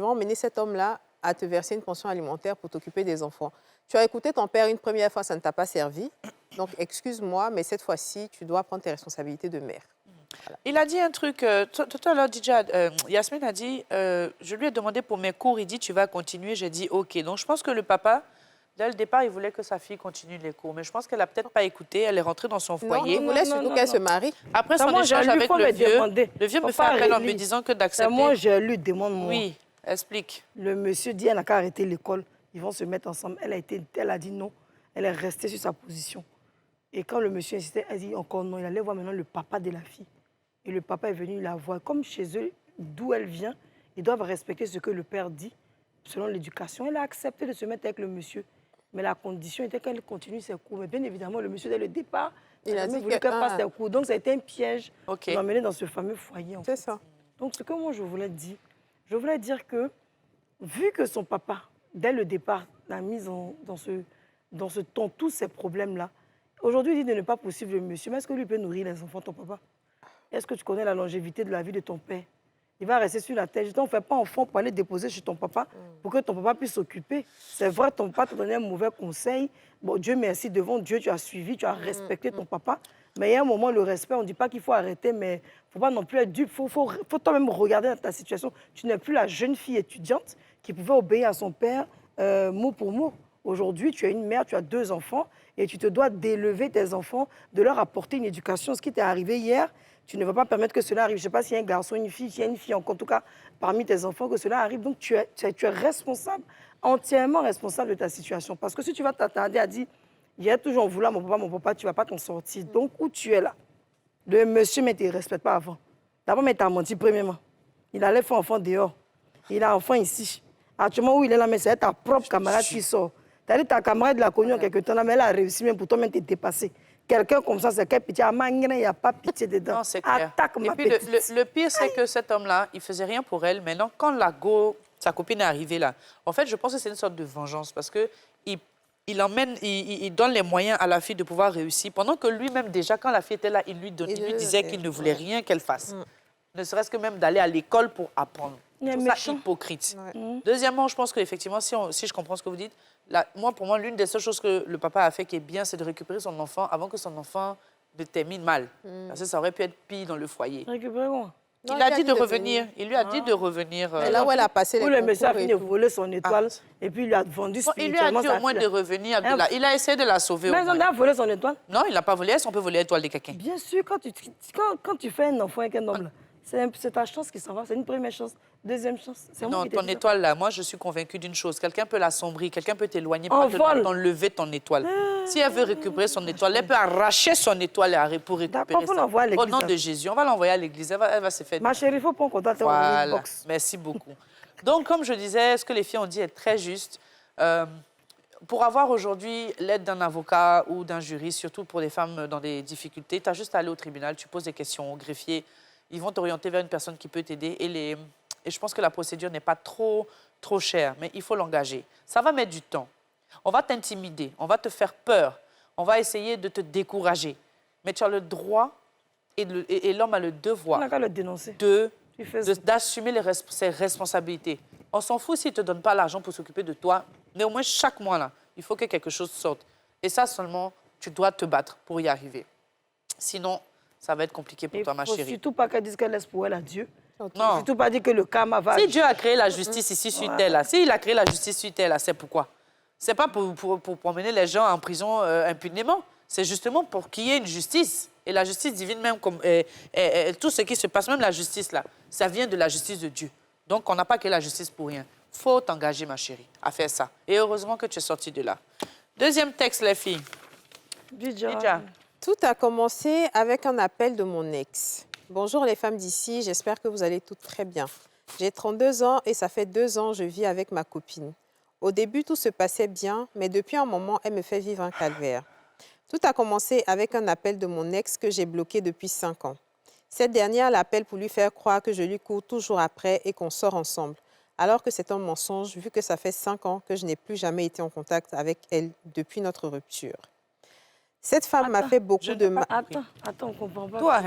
emmener cet homme-là à te verser une pension alimentaire pour t'occuper des enfants. Tu as écouté ton père une première fois, ça ne t'a pas servi. Donc, excuse-moi, mais cette fois-ci, tu dois prendre tes responsabilités de mère. Voilà. Il a dit un truc, tout à l'heure, Yasmine a dit, je lui ai demandé pour mes cours, il dit, tu vas continuer. J'ai dit, OK. Donc, je pense que le papa, dès le départ, il voulait que sa fille continue les cours. Mais je pense qu'elle n'a peut-être pas écouté. Elle est rentrée dans son foyer. Non, il voulait surtout qu'elle se marie. Après son échange avec le vieux me fait appel en me disant que d'accepter. Moi, je lui demande, moi. Oui, explique. Le monsieur dit, elle n'a qu'à arrêter l'école. Ils vont se mettre ensemble. Elle a dit non. Elle est restée sur sa position. Et quand le monsieur insistait, elle dit encore non. Il allait voir maintenant le papa de la fille. Et le papa est venu la voir. Comme chez eux, d'où elle vient, ils doivent respecter ce que le père dit, selon l'éducation. Elle a accepté de se mettre avec le monsieur. Mais la condition était qu'elle continue ses cours. Mais bien évidemment, le monsieur, dès le départ, il a dit qu'elle fasse ses cours. Donc, ça a été un piège pour l'emmener dans ce fameux foyer. C'est ça. Donc, ce que moi, je voulais dire que, vu que son papa, dès le départ, l'a mise dans ce ton, tous ces problèmes-là, aujourd'hui, il dit de ne pas poursuivre le monsieur. Mais est-ce que lui peut nourrir les enfants, ton papa? Est-ce que tu connais la longévité de la vie de ton père? Il va rester sur la tête. On ne fait pas enfant pour aller déposer chez ton papa, pour que ton papa puisse s'occuper. C'est vrai, ton papa t'a donné un mauvais conseil. Bon, Dieu merci, devant Dieu, tu as suivi, tu as respecté ton papa. Mais il y a un moment, le respect, on ne dit pas qu'il faut arrêter, mais il ne faut pas non plus être dupe. Il faut toi-même regarder dans ta situation. Tu n'es plus la jeune fille étudiante qui pouvait obéir à son père mot pour mot. Aujourd'hui, tu es une mère, tu as 2 enfants et tu te dois d'élever tes enfants, de leur apporter une éducation. Ce qui t'est arrivé hier, tu ne vas pas permettre que cela arrive. Je ne sais pas s'il y a un garçon, une fille, s'il y a une fille, en tout cas, parmi tes enfants, que cela arrive. Donc, tu es responsable, entièrement responsable de ta situation. Parce que si tu vas t'attarder à dire, il a toujours voulu mon papa, tu ne vas pas t'en sortir. Donc, où tu es là? Le monsieur ne te respecte pas avant. D'abord, mais tu as menti premièrement. Il allait faire enfant dehors. Il a enfant ici. Actuellement, où il est là, mais c'est ta propre camarade qui sort. Tu as dit ta camarade l'a connue en quelque temps, là, mais elle a réussi même pour toi-même te dépasser. Quelqu'un comme ça, c'est quel pitié. Il n'y a pas pitié dedans. Non, c'est clair. Attaque et ma puis petite. le pire, c'est que cet homme-là, il ne faisait rien pour elle. Maintenant, quand sa copine est arrivée là, en fait, je pense que c'est une sorte de vengeance parce qu'il donne les moyens à la fille de pouvoir réussir. Pendant que lui-même, déjà, quand la fille était là, il lui disait qu'il ne voulait rien qu'elle fasse. Ne serait-ce que même d'aller à l'école pour apprendre. C'est ça hypocrite. Deuxièmement, je pense qu'effectivement, si je comprends ce que vous dites, pour moi, l'une des seules choses que le papa a fait qui est bien, c'est de récupérer son enfant avant que son enfant ne termine mal. Parce que ça aurait pu être pire dans le foyer. Récupérer quoi? Non, il a dit de revenir. Il lui a dit de revenir. Et là où elle a passé les le monsieur a concours fini et de tout. voler son étoile et puis il lui a vendu Bon, il lui a spirituellement dit sa au moins fille. de revenir. Il a essayé de la sauver. Mais au moins. ils ont volé son étoile. Non, il n'a pas volé. Est-ce qu'on peut voler l'étoile de quelqu'un? Bien sûr, quand tu fais un enfant avec un homme, là, c'est ta chance qui s'en va. C'est une première chance, deuxième chance. Non, ton étoile, là, moi, je suis convaincue d'une chose. Quelqu'un peut l'assombrir, quelqu'un peut t'éloigner, En pas vol. t'enlever ton étoile. Si elle veut récupérer son étoile, elle peut arracher son étoile pour récupérer D'accord, faut ça. l'envoyer à Au l'église, nom hein. de Jésus, on va l'envoyer à l'église. Elle va se faire... Ma chérie, il faut prendre contact avec Voilà. une box. Merci beaucoup. Donc, comme je disais, ce que les filles ont dit est très juste. Pour avoir aujourd'hui l'aide d'un avocat ou d'un juriste, surtout pour les femmes dans des difficultés, tu as juste à aller au tribunal, tu poses des questions au greffier, ils vont t'orienter vers une personne qui peut t'aider. Et je pense que la procédure n'est pas trop chère, mais il faut l'engager. Ça va mettre du temps. On va t'intimider, on va te faire peur, on va essayer de te décourager. Mais tu as le droit et l'homme a le devoir On n'a qu'à le dénoncer. d'assumer ses responsabilités. On s'en fout s'il ne te donne pas l'argent pour s'occuper de toi, mais au moins chaque mois, là, il faut que quelque chose sorte. Et ça seulement, tu dois te battre pour y arriver. Sinon, ça va être compliqué pour toi, ma Il ne faut chérie. surtout pas qu'elle dise qu'elle laisse pour elle à Dieu. Non. Surtout pas dire que le karma va... Si Dieu a créé la justice ici sur terre, là, s'il a créé la justice sur terre, là, c'est pourquoi? C'est pas pour promener les gens en prison impunément. C'est justement pour qu'il y ait une justice. Et la justice divine, même comme tout ce qui se passe, même la justice, là, ça vient de la justice de Dieu. Donc, on n'a pas créé la justice pour rien. Il faut t'engager, ma chérie, à faire ça. Et heureusement que tu es sortie de là. Deuxième texte, les filles. Didja. Tout a commencé avec un appel de mon ex. Bonjour les femmes d'ici, j'espère que vous allez toutes très bien. J'ai 32 ans et ça fait 2 ans que je vis avec ma copine. Au début, tout se passait bien, mais depuis un moment, elle me fait vivre un calvaire. Tout a commencé avec un appel de mon ex que j'ai bloqué depuis 5 ans. Cette dernière l'appelle pour lui faire croire que je lui cours toujours après et qu'on sort ensemble, alors que c'est un mensonge vu que ça fait 5 ans que je n'ai plus jamais été en contact avec elle depuis notre rupture. Cette femme m'a fait beaucoup de mal. Attends, on comprend pas. Toi,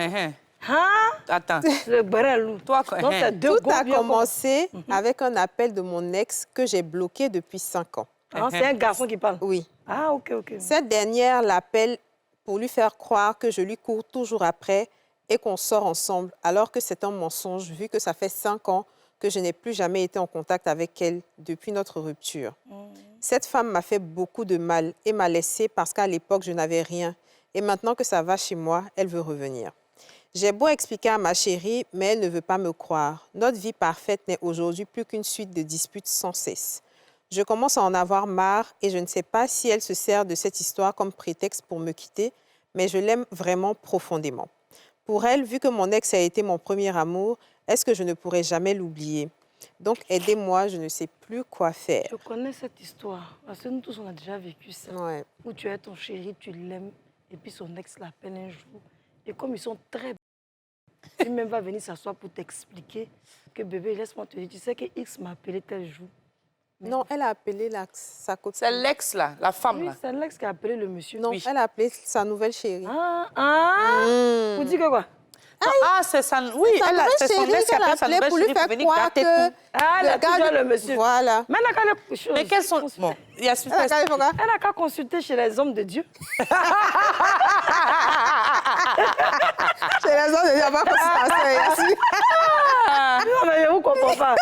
Attends. Le brelou. Toi, Donc, c'est deux Tout gros a bien commencé avec un appel de mon ex que j'ai bloqué depuis 5 ans. Ah, c'est un garçon qui parle? Oui. Ah, ok. Cette dernière l'appelle pour lui faire croire que je lui cours toujours après et qu'on sort ensemble, alors que c'est un mensonge vu que ça fait 5 ans que je n'ai plus jamais été en contact avec elle depuis notre rupture. Cette femme m'a fait beaucoup de mal et m'a laissée parce qu'à l'époque, je n'avais rien. Et maintenant que ça va chez moi, elle veut revenir. J'ai beau expliquer à ma chérie, mais elle ne veut pas me croire. Notre vie parfaite n'est aujourd'hui plus qu'une suite de disputes sans cesse. Je commence à en avoir marre et je ne sais pas si elle se sert de cette histoire comme prétexte pour me quitter, mais je l'aime vraiment profondément. Pour elle, vu que mon ex a été mon premier amour, est-ce que je ne pourrai jamais l'oublier? Donc, aidez-moi, je ne sais plus quoi faire. Je connais cette histoire, parce que nous tous, on a déjà vécu ça. Ouais. Où tu as ton chéri, tu l'aimes, et puis son ex l'appelle un jour. Et comme ils sont très... Lui-même va venir s'asseoir pour t'expliquer que bébé, laisse-moi te dire, tu sais que X m'a appelé tel jour. Non, elle a appelé sa copine. C'est l'ex, là, la femme, Oui, là. c'est l'ex qui a appelé le monsieur. Non, Oui. elle a appelé sa nouvelle chérie. Vous dites que quoi? Ah, c'est ça. Oui, c'est son ex qui appelle sa nouvelle pour lui chérie faire venir croire gâter que... tout. Ah, elle a toujours le monsieur. Voilà. Mais elle n'a qu'à les choses. Mais quels sont... Bon, il y a Elle n'a qu'à consulter chez les hommes de Dieu. J'ai raison de dire pas consultation. Non, mais je ne comprends pas.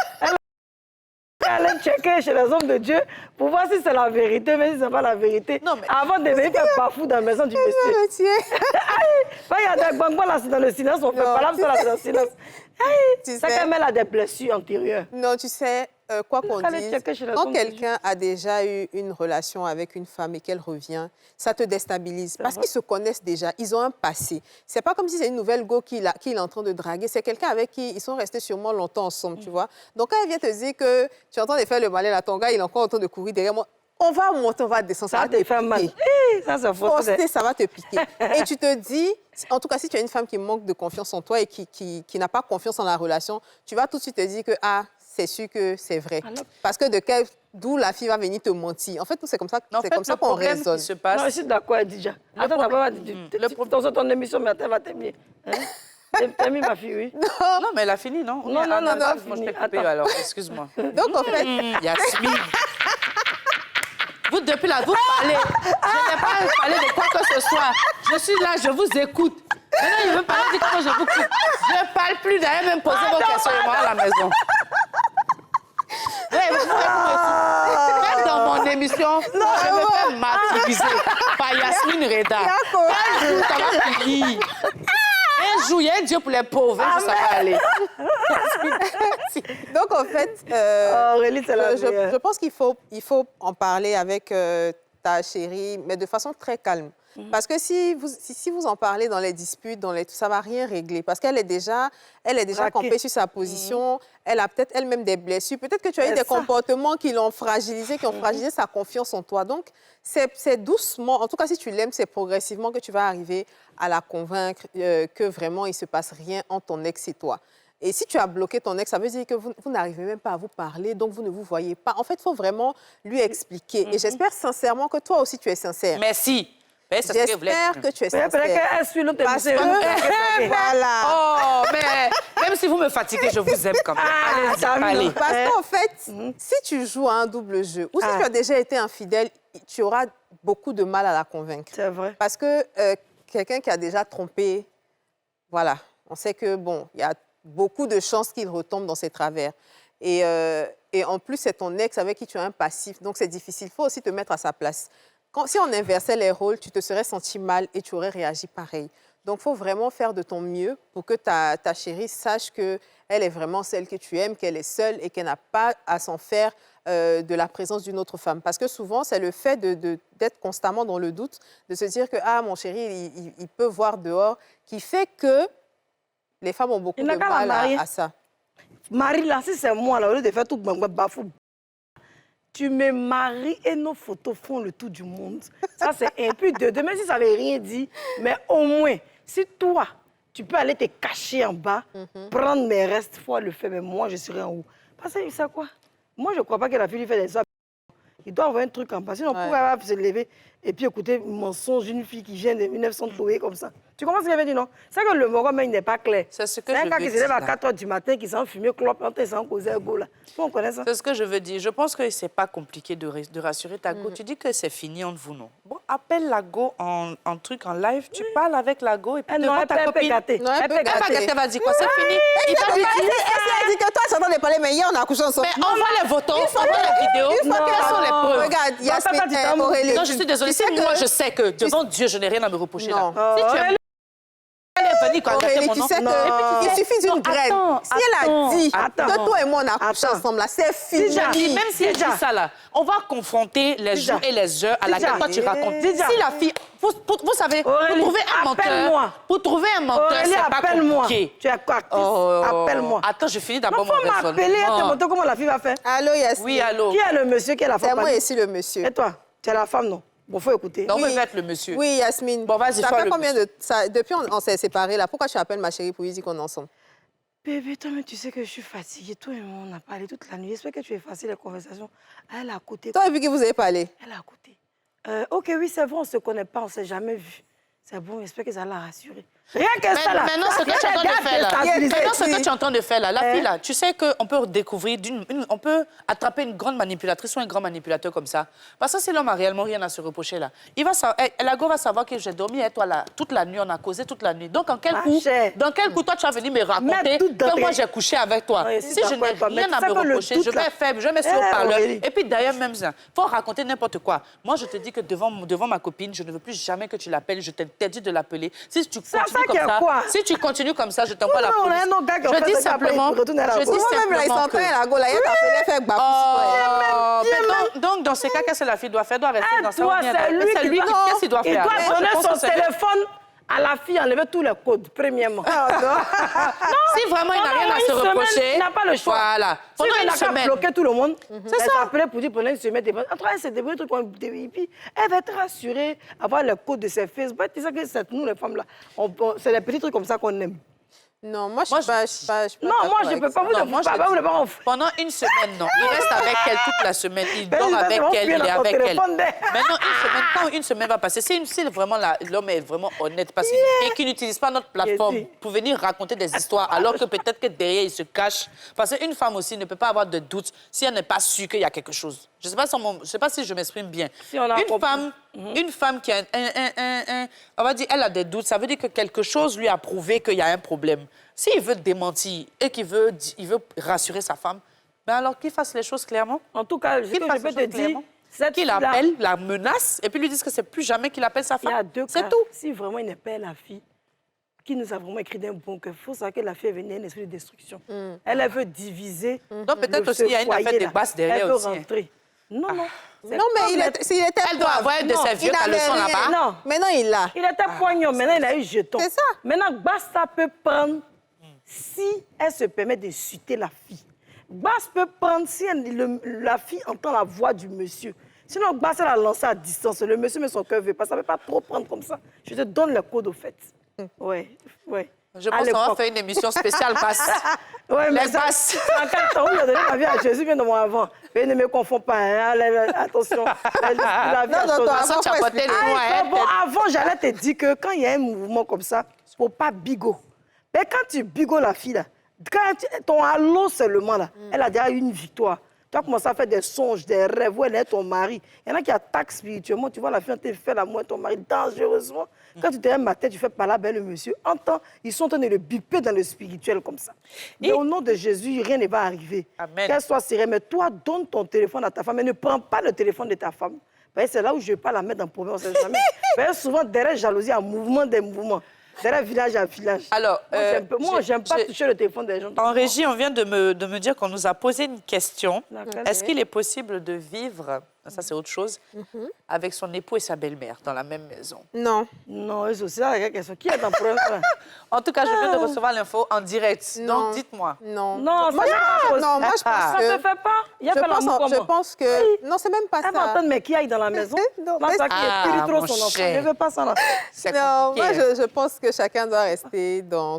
Elle allait checker chez les hommes de Dieu pour voir si c'est la vérité, mais si ce n'est pas la vérité. Non, mais... Avant de venir faire bafou dans la maison du monsieur. Il y a des bonbons là, c'est dans le silence, on ne fait pas là, c'est dans le silence. C'est qu'elle a des blessures antérieures. Non, tu sais, quoi qu'on dise, quand quelqu'un a déjà eu une relation avec une femme et qu'elle revient, ça te déstabilise. Parce qu'ils se connaissent déjà, ils ont un passé. C'est pas comme si c'est une nouvelle go qu'il est en train de draguer. C'est quelqu'un avec qui ils sont restés sûrement longtemps ensemble, tu vois. Donc, quand elle vient te dire que tu es en train de faire le malin, là, ton gars, il est encore en train de courir derrière moi, on va monter, on va descendre. Ça va te faire mal. Ça, c'est faux. Ça va te piquer. Et tu te dis, en tout cas, si tu as une femme qui manque de confiance en toi et qui n'a pas confiance en la relation, tu vas tout de suite te dire que, c'est sûr que c'est vrai. Alors... Parce que d'où la fille va venir te mentir. En fait, c'est comme ça, qu'on raisonne. Se passe... Non, je suis d'accord, déjà. Attends, t'as pas dit. Dans ton émission, mais attends, va terminer. T'as mis ma fille, oui. Non, mais elle a fini, non? Non, moi, je t'ai coupé, alors, excuse-moi. Donc, en fait... Yasmine. Vous, depuis là, vous parlez. Je n'ai pas parlé de quoi que ce soit. Je suis là, je vous écoute. Maintenant, il veut parler de comment je vous coupe. Je parle parle plus d'ailleurs, même poser vos questions et moi à la maison. Ouais, même dans mon émission, je me fais martyriser par Yasmine Reda. Un jour, ça va finir. Un jour, il y a un Dieu pour les pauvres. Un jour, ça va aller. Donc, en fait, Aurélie, c'est la je pense qu'il faut en parler avec ta chérie, mais de façon très calme. Parce que si vous en parlez dans les disputes, ça ne va rien régler. Parce qu'elle est déjà campée sur sa position. Elle a peut-être elle-même des blessures. Peut-être que tu as eu des comportements qui l'ont fragilisée, qui ont fragilisé sa confiance en toi. Donc, c'est doucement, en tout cas, si tu l'aimes, c'est progressivement que tu vas arriver à la convaincre que vraiment, il ne se passe rien entre ton ex et toi. Et si tu as bloqué ton ex, ça veut dire que vous n'arrivez même pas à vous parler, donc vous ne vous voyez pas. En fait, il faut vraiment lui expliquer. Et j'espère sincèrement que toi aussi, tu es sincère. Merci. J'espère que tu es sincère. Parce que... Voilà. Oh, mais même si vous me fatiguez, je vous aime quand même. Allez. Parce qu'en fait, si tu joues à un double jeu, ou si tu as déjà été infidèle, tu auras beaucoup de mal à la convaincre. C'est vrai. Parce que quelqu'un qui a déjà trompé, voilà, on sait que, bon, il y a beaucoup de chances qu'il retombe dans ses travers. Et en plus, c'est ton ex avec qui tu as un passif, donc c'est difficile. Il faut aussi te mettre à sa place. Si on inversait les rôles, tu te serais senti mal et tu aurais réagi pareil. Donc, il faut vraiment faire de ton mieux pour que ta chérie sache qu'elle est vraiment celle que tu aimes, qu'elle est seule et qu'elle n'a pas à s'en faire de la présence d'une autre femme. Parce que souvent, c'est le fait d'être constamment dans le doute, de se dire que « Ah, mon chéri, il peut voir dehors », qui fait que les femmes ont beaucoup de mal à ça. Marie, là, si c'est moi, là, au lieu de faire tout bafou, tu me maries et nos photos font le tour du monde. Ça, c'est un peu de deux. Même si ça n'avait rien dit, mais au moins, si toi, tu peux aller te cacher en bas, prendre mes restes, il faut le faire, mais moi, je serai en haut. Parce que, c'est quoi? Moi, je ne crois pas que la fille lui fait des soins. Il doit avoir un truc en bas. Sinon, pourquoi elle va se lever et puis écouter mensonge d'une fille qui vient de 1900 trouver comme ça? Tu comprends ce qu'elle veut dire, non? C'est que le moron, il n'est pas clair. C'est ce que c'est je un gars veux qui se lève à dire, 4 h du matin, qui s'en fume, clope, on s'en causait un go là. On connaît ça. C'est ce que je veux dire. Je pense que ce n'est pas compliqué de rassurer ta go. Tu dis que c'est fini entre vous, non? Bon, appelle la go en live, tu parles avec la go et puis devant ta copine. Non, elle peut gâter. Elle va dire quoi? C'est fini. Elle a dit que toi, tu entends de parler, mais hier, on a accouché ensemble. Mais envoie les photos, envoie les vidéos. Quelles sont les preuves? Regarde, Yasmine, Aurélie. Non, je suis désolée. Si moi, je sais que devant Dieu, je n'ai rien à me reprocher là. Non. Si tu es... Aurélie, tu sais qu'il suffit d'une graine. Si elle a dit que toi et moi, on a couché ensemble, là, c'est fini. Même si elle dit ça, là, on va confronter les jours et les heures à laquelle toi, tu racontes. Si la fille... Vous savez, pour trouver un menteur, c'est pas compliqué. Tu es quoi? Appelle-moi. Attends, je finis d'abord mon raisonnement. Il faut m'appeler et te montrer comment la fille va faire. Allô, Yasmine. Oui, allô. Qui est le monsieur, qui est la femme? C'est moi ici, le monsieur. Et toi? Tu es la femme, non? Bon, faut écouter. Donc, on peut mettre le monsieur. Oui, Yasmine. Bon, vas-y, ça fait combien de... Depuis on s'est séparés, là, pourquoi tu appelles ma chérie pour lui dire qu'on est ensemble? Bébé, toi, mais tu sais que je suis fatiguée. Toi et moi, on a parlé toute la nuit. J'espère que tu es facile, la conversation. Elle est à côté. Toi, depuis que vous avez parlé? Elle est à côté. OK, oui, c'est vrai, on ne se connaît pas, on ne s'est jamais vu. C'est bon, j'espère que ça l'a rassurée. Rien que ça, là. Maintenant, ce que tu es en train de faire, là. Maintenant, ce que tu es en train de faire, là. La fille, là, tu sais qu'on peut découvrir, on peut attraper une grande manipulatrice ou un grand manipulateur comme ça. Parce que si l'homme a réellement rien à se reprocher, là, la go va savoir que j'ai dormi et toi, là, toute la nuit, on a causé toute la nuit. Donc, dans quel coup, toi, tu vas venir me raconter que moi, j'ai couché avec toi? Si je n'ai rien à me reprocher, je vais mettre sur le parleur. Et puis, d'ailleurs, même ça, il faut raconter n'importe quoi. Moi, je te dis que devant ma copine, je ne veux plus jamais que tu l'appelles. Je t'interdis de l'appeler. Si tu continues comme ça, je t'envoie la police. Je dis simplement que... Donc, dans ces cas, qu'est-ce que la fille doit faire? Doit rester dans sa vie. C'est lui qu'est-ce qu'il doit faire? Il doit donner son téléphone à la fille, enlever tous les codes, premièrement. Si vraiment il n'a rien à se reprocher, il n'a pas le choix. Voilà. Pendant une semaine, il a bloqué tout le monde. C'est ça. Après, pour dire pendant une semaine, c'est des trucs qu'on puis elle va être rassurée, avoir le code de ses Facebook. Tu sais que c'est nous, les femmes, là, c'est les petits trucs comme ça qu'on aime. Non, moi, je ne peux pas. Non, moi, je ne peux pas. Vous ne pas. Pendant une semaine, non. Il reste avec elle toute la semaine. Il dort avec elle, il est avec elle. Maintenant, quand une semaine va passer, si vraiment l'homme est vraiment honnête, parce qu'il n'utilise pas notre plateforme pour venir raconter des histoires, alors que peut-être que derrière, il se cache. Parce qu'une femme aussi ne peut pas avoir de doute si elle n'est pas sûre qu'il y a quelque chose. Je ne sais pas si je m'exprime bien. Une femme Une femme qui a on va dire, elle a des doutes, ça veut dire que quelque chose lui a prouvé qu'il y a un problème. S'il veut démentir et qu'il veut rassurer sa femme, ben alors qu'il fasse les choses clairement. En tout cas, je peux te dire, qu'il appelle, la menace, et puis lui dise que c'est plus jamais qu'il appelle sa femme. Il y a 2 cas. C'est tout. Si vraiment il n'est pas la fille, qui nous a vraiment écrit d'un bon cœur, il faut savoir que la fille est venue un esprit de destruction. Elle veut diviser. Donc peut-être aussi il y a une affaire de basse derrière elle veut aussi. Rentrer. Non, non. Non, mais s'il était Elle doit avoir de ses vieux caleçons là-bas. Non. Maintenant, il l'a. Il était poignant, maintenant il a eu jeton. C'est ça. Maintenant, Basta peut prendre si elle se permet de chuter la fille. Basta peut prendre si la fille entend la voix du monsieur. Sinon, Basta l'a lancé à distance. Le monsieur, mais son cœur veut pas. Ça ne peut pas trop prendre comme ça. Je te donne le code au fait. Oui, oui. Je pense qu'on va faire une émission spéciale basse. Ouais, mais les basses. En 4 ans, il a donné ma vie à Jésus, bien de moi avant. Et ne me confonds pas, hein. Attention. Avant, tu as porté les mots. Bon, avant, j'allais te dire que quand il y a un mouvement comme ça, il ne faut pas bigot. Mais quand tu bigots la fille, là, ton halo seulement, là, elle a déjà eu une victoire. Tu as commencé à faire des songes, des rêves, où elle est ton mari. Il y en a qui attaquent spirituellement. Tu vois, la fille, elle fait l'amour à ton mari dangereusement. Quand tu te lèves matin, tu fais par là, ben, le monsieur entend, ils sont en train de le biper dans le spirituel comme ça. Mais au nom de Jésus, rien ne va arriver. Qu'elle soit sereine, mais toi, donne ton téléphone à ta femme, mais ne prends pas le téléphone de ta femme. C'est là où je ne vais pas la mettre en problème, on sait jamais. Souvent, derrière jalousie, il y a un mouvement des mouvements. Derrière village à village. Alors, moi, j'aime pas toucher le téléphone des gens. En régie, on vient de me dire qu'on nous a posé une question. Est-ce qu'il est possible de vivre, ça c'est autre chose, avec son époux et sa belle-mère dans la même maison? Non. Non, c'est aussi la question. Qui est en problème? En tout cas, je viens de recevoir l'info en direct. Non. Donc, dites-moi. Non. Non, moi, je pense ça ne se fait pas. Il y a pas l'amour. Je pense que... Non, c'est même pas ça. Elle va entendre mais qui aille dans la maison. Non, mais ça qui est trop son enfant. Je ne veux pas ça là. Non, moi, je pense que chacun doit rester dans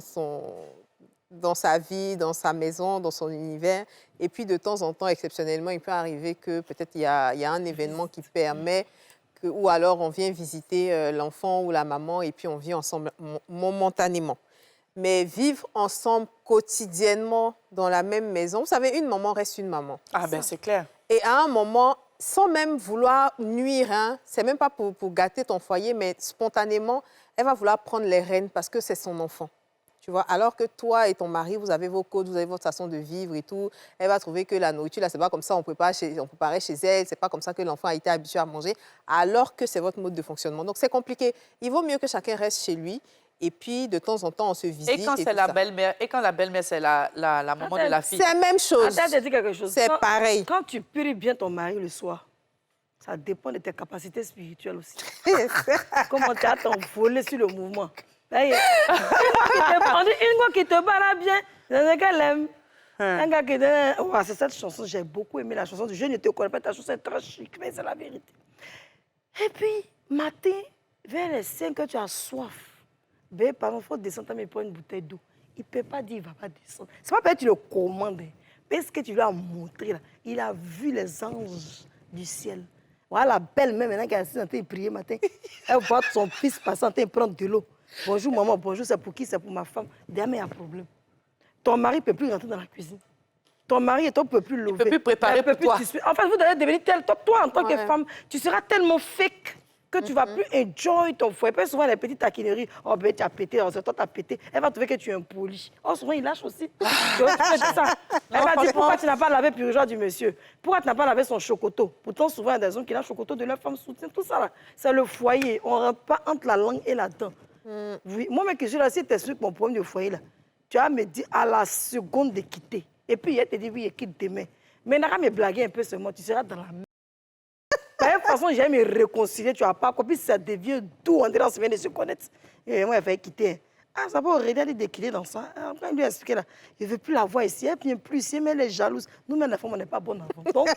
sa vie, dans sa maison, dans son univers. Et puis, de temps en temps, exceptionnellement, il peut arriver que peut-être il y a un événement qui permet ou alors on vient visiter l'enfant ou la maman et puis on vit ensemble momentanément. Mais vivre ensemble quotidiennement dans la même maison, vous savez, une maman reste une maman. Ah ben c'est clair. Et à un moment, sans même vouloir nuire, hein, c'est même pas pour gâter ton foyer, mais spontanément, elle va vouloir prendre les rênes parce que c'est son enfant. Tu vois, alors que toi et ton mari, vous avez vos codes, vous avez votre façon de vivre et tout. Elle va trouver que la nourriture, là, c'est pas comme ça, on préparait chez elle, c'est pas comme ça que l'enfant a été habitué à manger, alors que c'est votre mode de fonctionnement. Donc, c'est compliqué. Il vaut mieux que chacun reste chez lui. Et puis, de temps en temps, on se visite. Et quand c'est la belle-mère, c'est la maman de la fille. C'est la même chose. Attends, je te dis quelque chose. C'est pareil. Quand tu pries bien ton mari le soir, ça dépend de tes capacités spirituelles aussi. Comment tu as t'envolé sur le mouvement. Une voix qui te parle bien, c'est ce qu'elle aime. Un gars qui dit, c'est cette chanson, j'ai beaucoup aimé la chanson. Je ne te connais pas, ta chanson est très chic, mais c'est la vérité. Et puis, matin, vers les 5 heures, tu as soif. Ben, par exemple, il faut descendre, mais prendre une bouteille d'eau. Il ne peut pas dire, il ne va pas descendre. C'est pas parce que tu le commandes. Mais ce que tu lui as montré, là, il a vu les anges du ciel. Voilà la belle-mère maintenant qui est assise en train de prier matin. Elle voit son fils passer en train de prendre de l'eau. Bonjour maman, bonjour, c'est pour qui? C'est pour ma femme. Demain, il y a un problème. Ton mari ne peut plus rentrer dans la cuisine. Ton mari, toi, ne peut plus lever. Il ne peut plus préparer pour toi. En fait, vous devez devenir tel. Toi, en tant que femme, tu seras tellement fake que tu ne vas plus enjoy ton foyer. Parce que souvent, les petites taquineries, oh ben, tu as pété, toi, tu as pété. Elle va trouver que tu es impoli. Oh, souvent, il lâche aussi. Tu vois, ça. Elle va dire, pourquoi tu n'as pas lavé purgeoir du monsieur? Pourquoi tu n'as pas lavé son chocoto? Pourtant, souvent, il y a des hommes qui lavent le chocoto de leur femme soutien. Tout ça, là, c'est le foyer. On ne rentre pas entre la langue et la dent. Oui. Moi-même, que je suis là, si tu expliques mon problème de foyer, là, tu vas me dire à la seconde de quitter. Et puis, elle te dit, oui, quitte demain. Mais n'a qu'à me blaguer un peu seulement, tu seras dans la merde. De toute façon, j'aime me réconcilier, tu n'as pas compris, ça devient doux, on dirait qu'on se vient de se connaître. Et moi, il fallait quitter. Ah, ça va aurait dit de quitter dans ça. Après, il lui a expliqué là, il ne veut plus la voir ici, elle ne vient plus ici, mais elle est jalouse. Nous-mêmes, les femmes, on n'est pas bonnes avant. Donc,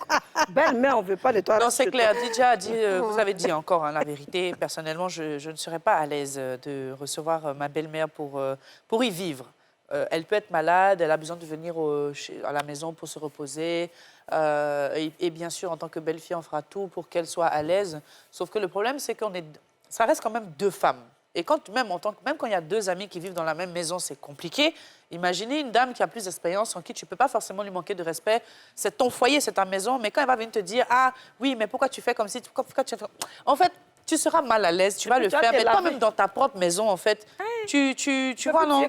belle-mère, on ne veut pas de toi. Non, c'est clair. Didier a dit, vous avez dit encore la vérité. Personnellement, je ne serais pas à l'aise de recevoir ma belle-mère pour y vivre. Elle peut être malade, elle a besoin de venir à la maison pour se reposer. Et bien sûr, en tant que belle-fille, on fera tout pour qu'elle soit à l'aise. Sauf que le problème, c'est ça reste quand même deux femmes. Et même quand il y a deux amis qui vivent dans la même maison, c'est compliqué. Imaginez une dame qui a plus d'expérience, en qui tu ne peux pas forcément lui manquer de respect. C'est ton foyer, c'est ta maison. Mais quand elle va venir te dire, ah oui, mais pourquoi tu fais comme si... En fait, tu seras mal à l'aise, tu vas le faire. Mais toi-même, dans ta propre maison, en fait, tu vois, non?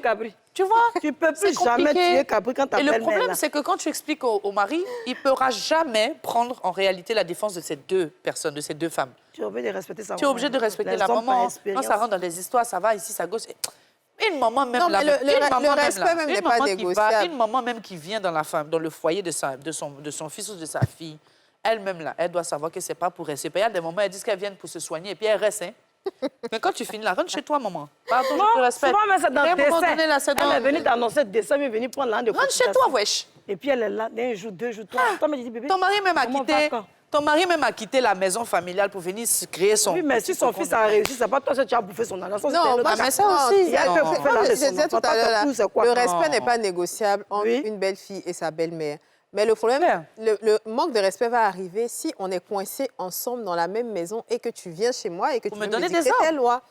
Tu vois? Tu ne peux plus jamais tuer Capri quand ta Et belle-mère le problème, là. c'est que quand tu expliques au mari, il ne pourra jamais prendre en réalité la défense de ces deux personnes, de ces deux femmes. Tu es obligé de respecter sa maman. Tu es obligé de respecter la maman. Quand ça rentre dans les histoires, ça va ici, ça gauche. Une maman même Non, là, mais le respect même n'est pas négociable. Une maman même qui vient dans la femme, dans le foyer de son fils ou de sa fille, elle-même là, elle doit savoir que c'est pas pour rester. Il y a des moments, elles disent qu'elles viennent pour se soigner et puis elles restent. Hein. Mais quand tu finis là, rentre chez toi, maman. Pardon, je te respecte. Souvent, mais c'est dans le dessin. Donné, là, Elle est venue t'annoncer le dessin, mais elle est venue prendre l'an de rentre chez toi, wesh. Et puis elle est là, d'un jour, 2 jours, 3. Toi, mais je dis, bébé, ton mari même a quitté la maison familiale pour venir se créer son... Oui, mais si son fils a réussi, c'est pas toi que tu as bouffé son argent. Non, mais ça aussi. Je disais tout à l'heure, le respect n'est pas négociable entre une belle-fille et sa belle-mère. Mais le problème, le manque de respect va arriver si on est coincés ensemble dans la même maison et que tu viens chez moi et que tu veux me dicter tes lois.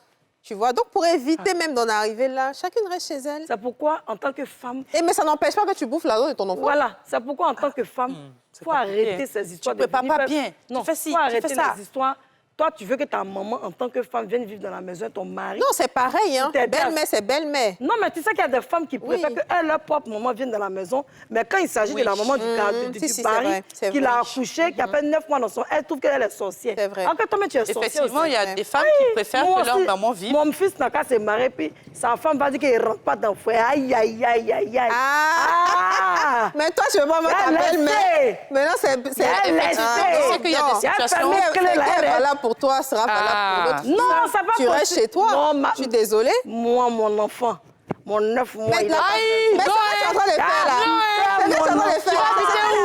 Tu vois, donc pour éviter même d'en arriver là, chacune reste chez elle. C'est pourquoi, en tant que femme... Mais ça n'empêche pas que tu bouffes l'argent de ton enfant. Voilà, c'est pourquoi, en tant que femme, il faut arrêter ces histoires. Tu ne prépares pas bien. Non, tu fais ci, faut arrêter tu fais ça. les histoires. Toi, tu veux que ta maman, en tant que femme, vienne vivre dans la maison de ton mari. Non, c'est pareil, hein. Belle-mère, c'est belle-mère. Non, mais tu sais qu'il y a des femmes qui préfèrent que leur propre maman vienne dans la maison. Mais quand il s'agit de la maman du mari, qui l'a accouchée, qui a fait 9 mois dans son... Elle trouve qu'elle est sorcière. C'est vrai. En fait, toi-même, tu es sorcière. Effectivement, il y a des femmes qui préfèrent que leur maman vive. Mon fils n'a qu'à se marier, puis sa femme va dire qu'il ne rentre pas dans le foyer. Aïe, aïe, aïe, aïe, aïe. Ah! Mais toi, tu veux pas mettre ta belle-mère. Maintenant, c'est... Tu sais qu'il y a des situations... Ce qui est valable pour toi sera valable pour l'autre. Non, ça va pas. Tu restes chez toi. Je suis désolée. Moi, mon enfant, mon 9 mois, Mais c'est ce que tu es en train de faire là. C'est ce que tu es en train de faire.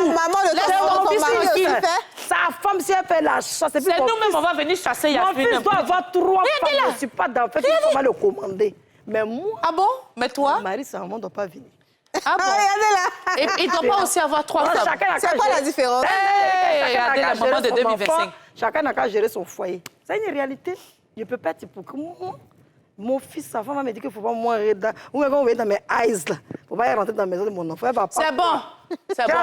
Maman, le temps ton mari aussi fait. Sa femme, si elle fait la chasse, c'est plus C'est nous-mêmes, on va venir chasser Mon Yasmine. fils doit avoir 3 femmes. Je ne suis pas dans le fait qu'il faut le commander. Mais moi, Ah bon? Mais toi? mon mari, sa maman ne doit pas venir. Ah bon? Regardez là. Et il ne doit pas aussi avoir 3 femmes. C'est quoi la différence? Regardez la maman de 2025. Chacun n'a qu'à gérer son foyer. C'est une réalité. Je ne peux pas être hypocrite. Mon fils, sa femme m'a dit qu'il ne faut pas mourir dans... Ou elle va mourir dans mes eyes, là. Il ne faut pas y rentrer dans la maison de mon enfant. C'est bon. C'est bon.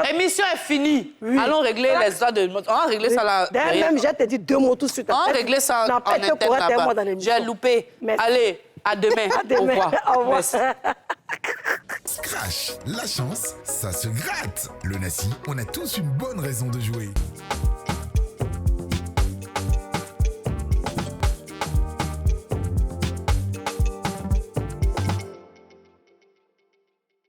L'émission est finie. Oui. Allons régler les histoires de... On va régler ça là. Même, j'ai te dit 2 mots tout de suite. On va régler ça en interne. J'ai loupé. Merci. Allez, à demain. Au revoir. Au revoir. Scratch, la chance, ça se gratte. Le Nassi, on a tous une bonne raison de jouer.